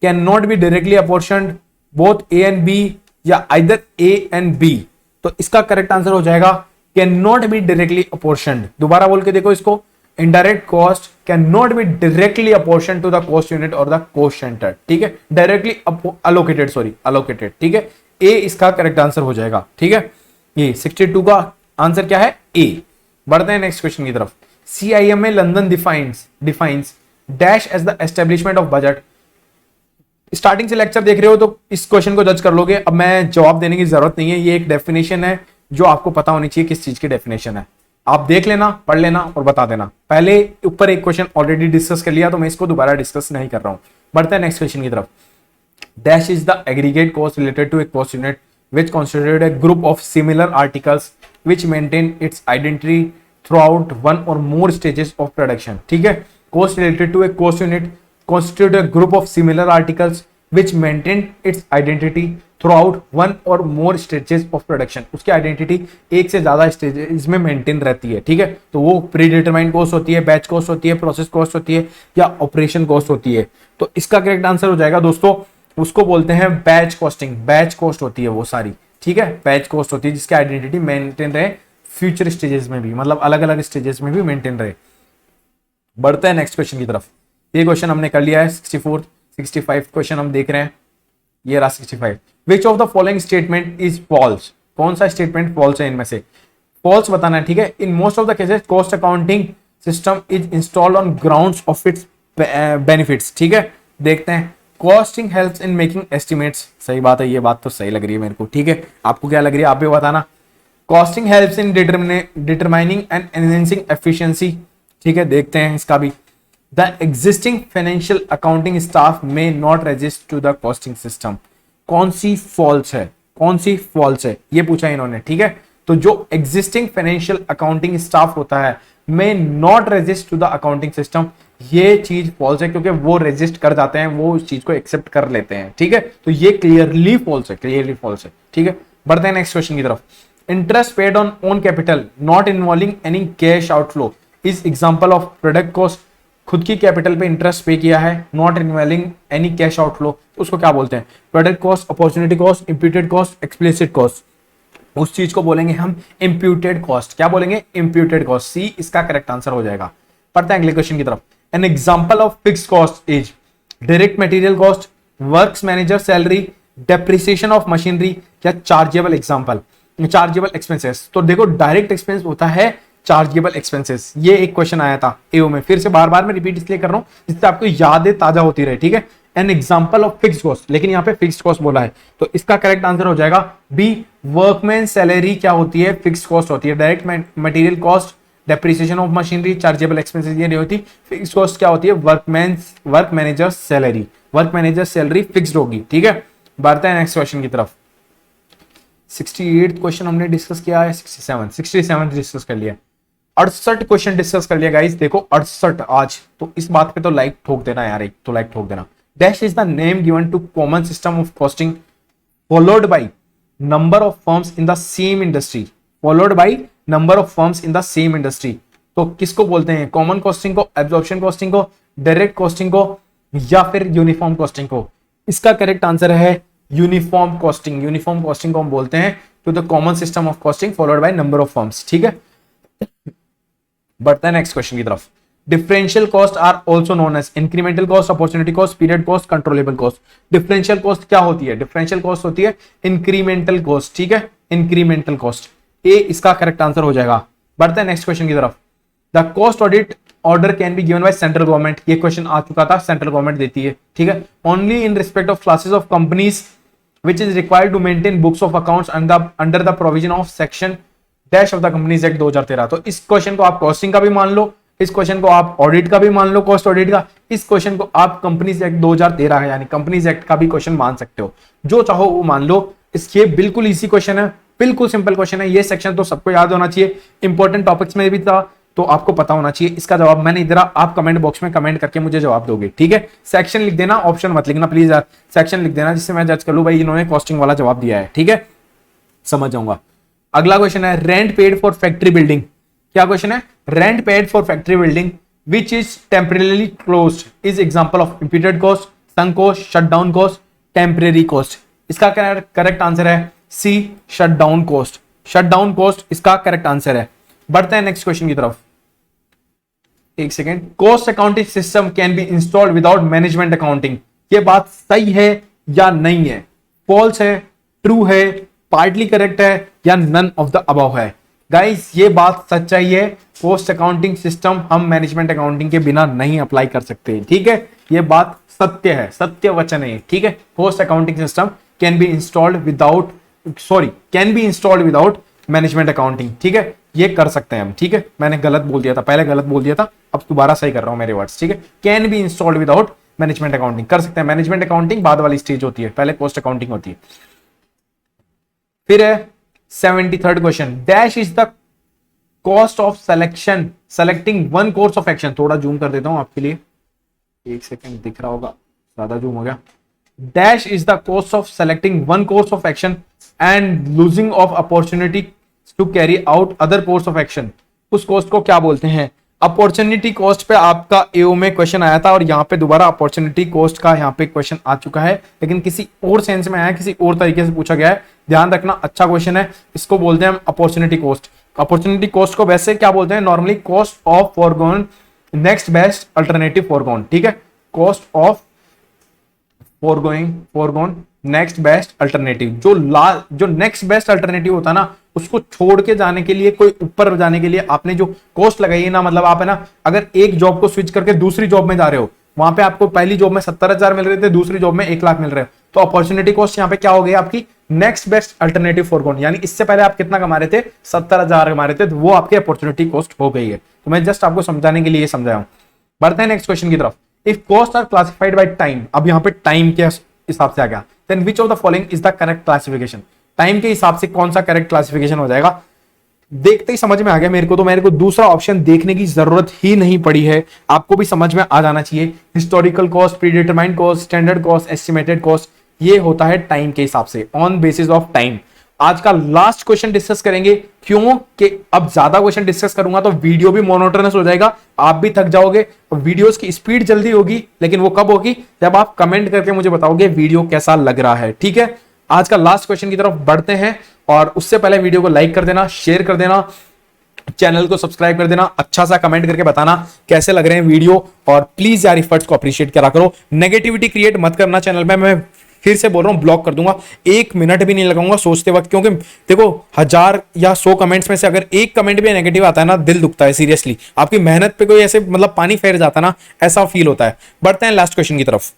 can not be directly apportioned, both A and B या आइदर ए एंड बी। तो इसका करेक्ट आंसर हो जाएगा can not be directly apportioned. दोबारा बोल के देखो इसको, indirect cost can not be directly apportion to the cost unit और द कॉस्ट सेंटर। ठीक है, डायरेक्टली अलोकेटेड, ठीक है, ए इसका करेक्ट आंसर हो जाएगा। ठीक है, ये 62 का आंसर क्या है? ए। बढ़ते हैं नेक्स्ट क्वेश्चन की तरफ। CIMA London defines dash as the establishment of budget. Starting से लेक्चर देख रहे हो तो इस क्वेश्चन को जज कर लोगे, अब मैं जवाब देने की जरूरत नहीं है। ये एक डेफिनेशन है जो आपको पता होनी चाहिए किस चीज की डेफिनेशन है। आप देख लेना, पढ़ लेना और बता देना। पहले ऊपर एक क्वेश्चन ऑलरेडी डिस्कस कर लिया तो मैं इसको दोबारा डिस्कस नहीं कर रहा हूं। बढ़ते हैं नेक्स्ट क्वेश्चन की तरफ। Dash is the aggregate cost related to a cost unit which constitute a group of similar articles which maintain its identity throughout one or more stages of production। ठीक है, cost related to a cost unit constitute a group of similar articles which maintain its identity throughout one or more stages of production। उसकी identity एक से ज्यादा stages में maintain रहती है। ठीक है, तो वो प्री डिटरमाइंड कॉस्ट होती है, बैच कॉस्ट होती है, प्रोसेस कॉस्ट होती है या ऑपरेशन कॉस्ट होती है। तो इसका करेक्ट आंसर हो जाएगा दोस्तों, उसको बोलते हैं बैच कॉस्टिंग। बैच कॉस्ट होती है वो सारी। ठीक है, बैच कॉस्ट होती है जिसकी आइडेंटिटी मेंटेन रहे फ्यूचर स्टेजेस में भी, मतलब अलग अलग स्टेजेस में भी मेंटेन रहे। बढ़ते हैं नेक्स्ट क्वेश्चन की तरफ। ये क्वेश्चन हमने कर लिया है 64, 65 क्वेश्चन हम देख रहे हैं। ये रहा 65। Which of the following statement is false. कौन सा स्टेटमेंट फॉल्स है इनमें से? फॉल्स बताना है। ठीक है, in most of the cases cost accounting system is installed on grounds of its benefits. ठीक है, देखते हैं। Costing helps in making estimates. सही बात है, ये बात तो सही लग रही है मेरे को। ठीक है, आपको क्या लग रही है आप भी बताना। Costing helps in determining and enhancing efficiency. ठीक है, देखते हैं इसका भी। The existing financial accounting staff may not resist to the costing system. कौन सी फॉल्स है? कौन सी फॉल्स है ये पूछा इन्होंने। ठीक है, तो जो एग्जिस्टिंग फाइनेंशियल अकाउंटिंग स्टाफ होता है may not resist to the accounting system, ये चीज फॉल्स है क्योंकि वो रजिस्ट कर जाते हैं, वो उस चीज को एक्सेप्ट कर लेते हैं। ठीक है, तो ये क्लियरली फॉल्स है, क्लियरली फॉल्स है। ठीक है, बढ़ते हैं नेक्स्ट क्वेश्चन की तरफ। Interest paid on own capital not involving any cash outflow is example of product cost. खुद की कैपिटल पे इंटरेस्ट पे किया है, not involving any cash outflow, उसको क्या बोलते हैं? Product cost, opportunity cost, imputed cost, explicit cost. उस चीज को बोलेंगे हम इंप्यूटेड कॉस्ट। क्या बोलेंगे? Imputed cost. सी इसका करेक्ट आंसर हो जाएगा। पढ़ते हैं अगले क्वेश्चन की तरफ। An example of fixed cost is direct material cost, works manager salary, depreciation of machinery या चार्जेबल एक्सपेंसेस। तो देखो, डायरेक्ट एक्सपेंस होता है चार्जेबल एक्सपेंसेस। ये एक क्वेश्चन आया था एओ में, फिर से बार बार मैं रिपीट इसलिए कर रहा हूं जिससे आपको यादें ताजा होती रहे। ठीक है, an example of fixed cost, लेकिन यहाँ पे फिक्स्ड कॉस्ट बोला है तो इसका करेक्ट आंसर हो जाएगा बी। वर्कमैन सैलरी क्या होती है? फिक्स्ड कॉस्ट होती है। Direct material cost, depreciation of machinery, chargeable expenses ये नहीं होती। फिक्स्ड कॉस्ट क्या होती है? Work manager salary. Work manager salary fixed होगी। ठीक है, बढ़ते हैं नेक्स्ट क्वेश्चन की तरफ। 68 क्वेश्चन हमने डिस्कस किया है, 67 डिस्कस कर लिया, 68 क्वेश्चन डिस्कस कर लिया गाइस। देखो 68 आज, तो इस बात पे तो लाइक ठोक देना यार, एक तो लाइक ठोक देना। Dash is the name given to common system of costing followed by number of firms in the same industry. Followed by number of firms in the same industry, तो किसको बोलते हैं? कॉमन कॉस्टिंग को, absorption costing को, direct costing को या फिर uniform costing को? इसका करेक्ट आंसर है यूनिफॉर्म कॉस्टिंग। यूनिफॉर्म कॉस्टिंग को हम बोलते हैं to the common system of costing followed by number of firms. ठीक है, बढ़ते हैं नेक्स्ट क्वेश्चन की तरफ। Differential cost are also known as incremental cost, opportunity cost, period cost, controllable cost. Differential cost क्या होती है? डिफरेंशियल कॉस्ट होती है इंक्रीमेंटल कॉस्ट। ठीक है, इंक्रीमेंटल कॉस्ट, ए इसका करेक्ट आंसर हो जाएगा। बढ़ते हैं नेक्स्ट क्वेश्चन की तरफ। The cost audit order can be given by central government. ये क्वेश्चन आ चुका था, सेंट्रल गवर्नमेंट देती है। ठीक है, only in respect of classes of companies which is required to maintain books of accounts under the provision of section dash of the Companies Act 2013। तो इस question को आप कॉस्टिंग का भी मान लो, इस क्वेश्चन को आप ऑडिट का भी मान लो, कॉस्ट ऑडिट का, इस क्वेश्चन को आप कंपनीज एक्ट 2013 है यानी कंपनीज एक्ट का भी क्वेश्चन मान सकते हो, जो चाहो वो मान लो। इसके बिल्कुल इजी क्वेश्चन है, बिल्कुल सिंपल क्वेश्चन है। ये सेक्शन तो सबको याद होना चाहिए, इंपॉर्टेंट टॉपिक्स में भी था तो आपको पता होना चाहिए। इसका जवाब मैंने इधर आप कमेंट बॉक्स में कमेंट करके मुझे जवाब दोगे। ठीक है, सेक्शन लिख देना, ऑप्शन मत लिखना प्लीज यार, सेक्शन लिख देना जिससे मैं जज कर लूं भाई इन्होंने कॉस्टिंग वाला जवाब दिया है। ठीक है, समझ जाऊंगा। अगला क्वेश्चन है rent paid for factory building. क्या क्वेश्चन है? Rent paid for factory building which is temporarily closed is example of imputed cost, sunk cost, shutdown cost, temporary cost. इसका करेक्ट आंसर है सी, शटडाउन कॉस्ट। शटडाउन कॉस्ट इसका correct answer है। बढ़ते हैं next question की तरफ। एक second. Cost accounting system can be installed without management accounting. ये बात सही है या नहीं है? फॉल्स है, ट्रू है, पार्टली करेक्ट है या नन ऑफ द अबव है? गाइस ये बात सच्चाई है, कॉस्ट अकाउंटिंग सिस्टम हम मैनेजमेंट अकाउंटिंग के बिना नहीं अप्लाई कर सकते, ठीक है, ये बात सत्य है, सत्य वचन है, ठीक है। Cost accounting system can be installed without management accounting, ठीक है, ये कर सकते हैं हम, ठीक है। मैंने गलत बोल दिया था, पहले गलत बोल दिया था, अब दोबारा सही कर रहा हूं मेरे वर्ड्स, ठीक है। Can be installed without management accounting, कर सकते हैं। मैनेजमेंट अकाउंटिंग बाद वाली स्टेज होती है, पहले कॉस्ट अकाउंटिंग होती है। फिर है 73rd question, dash is the cost of selecting one course of action. थोड़ा जूम कर देता हूं आपके लिए, एक सेकेंड, दिख रहा होगा, ज्यादा जूम हो गया। Dash is the cost of selecting one course of action and losing of opportunity to carry out other course of action. उस कॉस्ट को क्या बोलते हैं? अपॉर्चुनिटी कॉस्ट पे आपका एओ में क्वेश्चन आया था और यहाँ पे दोबारा अपॉर्चुनिटी कॉस्ट का यहाँ पे क्वेश्चन आ चुका है, लेकिन किसी और सेंस में आया, किसी और तरीके से पूछा गया है। ध्यान रखना, अच्छा क्वेश्चन है। इसको बोलते हैं हम अपॉर्चुनिटी कॉस्ट। अपॉर्चुनिटी कॉस्ट को वैसे क्या बोलते हैं? Normally cost of foregone next best alternative foregone, ठीक है, cost of foregone next best alternative. जो नेक्स्ट बेस्ट अल्टरनेटिव होता है ना, उसको छोड़ के जाने के लिए, कोई ऊपर जाने के लिए आपने जो कॉस्ट लगाई है ना, मतलब आप है ना, अगर एक जॉब को स्विच करके दूसरी जॉब में जा रहे हो, वहां पे आपको पहली जॉब में 70,000 मिल रहे थे, दूसरी जॉब में 1 लाख मिल रहे हो, तो अपॉर्चुनिटी कॉस्ट यहाँ पे क्या हो गई आपकी? Next best alternative foregone. यानी इससे पहले आप कितना कमा रहे थे? 70,000 कमा रहे थे, तो वो आपकी अपॉर्चुनिटी कॉस्ट हो गई है। तो मैं जस्ट आपको समझाने के लिए समझाया हूं। बढ़ते हैं नेक्स्ट क्वेश्चन की तरफ। If cost are classified by time, अब यहाँ पे टाइम के हिसाब से आ गया, then which of the following is the correct classification? Time के हिसाब से कौन सा करेक्ट क्लासिफिकेशन हो जाएगा? देखते ही समझ में आ गया मेरे को, तो मेरे को दूसरा ऑप्शन देखने की जरूरत ही नहीं पड़ी है, आपको भी समझ में आ जाना चाहिए। Historical cost, predetermined cost, standard cost, estimated cost, ये होता है टाइम के हिसाब से, ऑन बेसिस ऑफ टाइम। आज का लास्ट क्वेश्चन डिस्कस करेंगे, क्यों कि अब ज्यादा क्वेश्चन डिस्कस करूंगा तो वीडियो भी मोनोटोनस हो जाएगा, आप भी थक जाओगे, और वीडियोस की स्पीड जल्दी होगी, लेकिन वो कब होगी? जब आप कमेंट करके मुझे बताओगे वीडियो कैसा लग रहा है, ठीक है। आज का लास्ट क्वेश्चन की तरफ बढ़ते हैं, और उससे पहले वीडियो को लाइक कर देना, शेयर कर देना, चैनल को सब्सक्राइब कर देना, अच्छा सा कमेंट करके बताना कैसे लग रहे हैं वीडियो, और प्लीज यार एफर्ट्स को अप्रिशिएट करा करो, नेगेटिविटी क्रिएट मत करना चैनल में। मैं फिर से बोल रहा हूं, ब्लॉक कर दूंगा, 1 मिनट भी नहीं लगाऊंगा सोचते वक्त, क्योंकि देखो 1000 या 100 कमेंट्स में से अगर एक कमेंट भी नेगेटिव आता है ना, दिल दुखता है सीरियसली। आपकी मेहनत पे कोई ऐसे मतलब पानी फेर जाता ना, ऐसा फील होता है। बढ़ते हैं लास्ट क्वेश्चन की तरफ।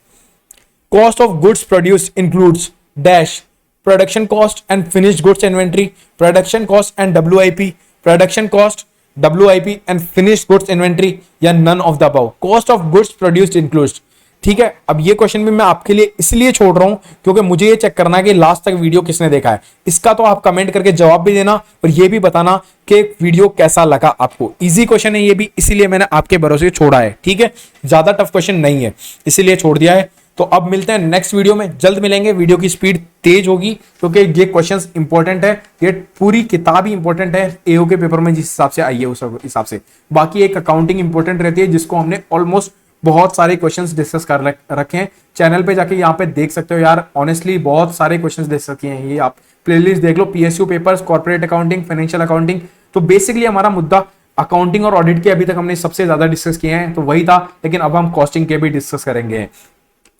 Cost of goods produced includes dash production cost and finished goods inventory, production cost and WIP, production cost, WIP and finished goods inventory, या none of the above. Cost of goods produced includes, ठीक है। अब ये question भी मैं आपके लिए इसलिए छोड़ रहा हूं क्योंकि मुझे ये चेक करना है कि लास्ट तक वीडियो किसने देखा है। इसका तो आप कमेंट करके जवाब भी देना और ये भी बताना कि वीडियो कैसा लगा आपको। इजी क्वेश्चन है ये भी, इसीलिए मैंने आपके भरोसे छोड़ा है, ठीक है। ज्यादा टफ क्वेश्चन नहीं है, इसीलिए छोड़ दिया है। तो अब मिलते हैं नेक्स्ट वीडियो में, जल्द मिलेंगे। वीडियो की स्पीड तेज होगी क्योंकि ये क्वेश्चंस इंपॉर्टेंट है, ये पूरी किताब ही इंपॉर्टेंट है एओ के पेपर में जिस हिसाब से आई है उस हिसाब से। बाकी एक अकाउंटिंग इंपॉर्टेंट रहती है जिसको हमने ऑलमोस्ट बहुत सारे क्वेश्चंस डिस्कस कर रखे हैं। चैनल पे जाके यहाँ पे देख सकते हो यार, ऑनेस्टली बहुत सारे क्वेश्चंस देख सकते हैं। ये आप प्लेलिस्ट देख लो, PSU papers, corporate accounting, financial accounting. तो बेसिकली हमारा मुद्दा अकाउंटिंग और ऑडिट के अभी तक हमने सबसे ज्यादा डिस्कस किए हैं, तो वही था, लेकिन अब हम कॉस्टिंग के भी डिस्कस करेंगे।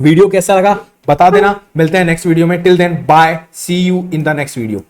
वीडियो कैसा लगा बता देना, मिलते हैं नेक्स्ट वीडियो में। Till then bye, see you in the next video.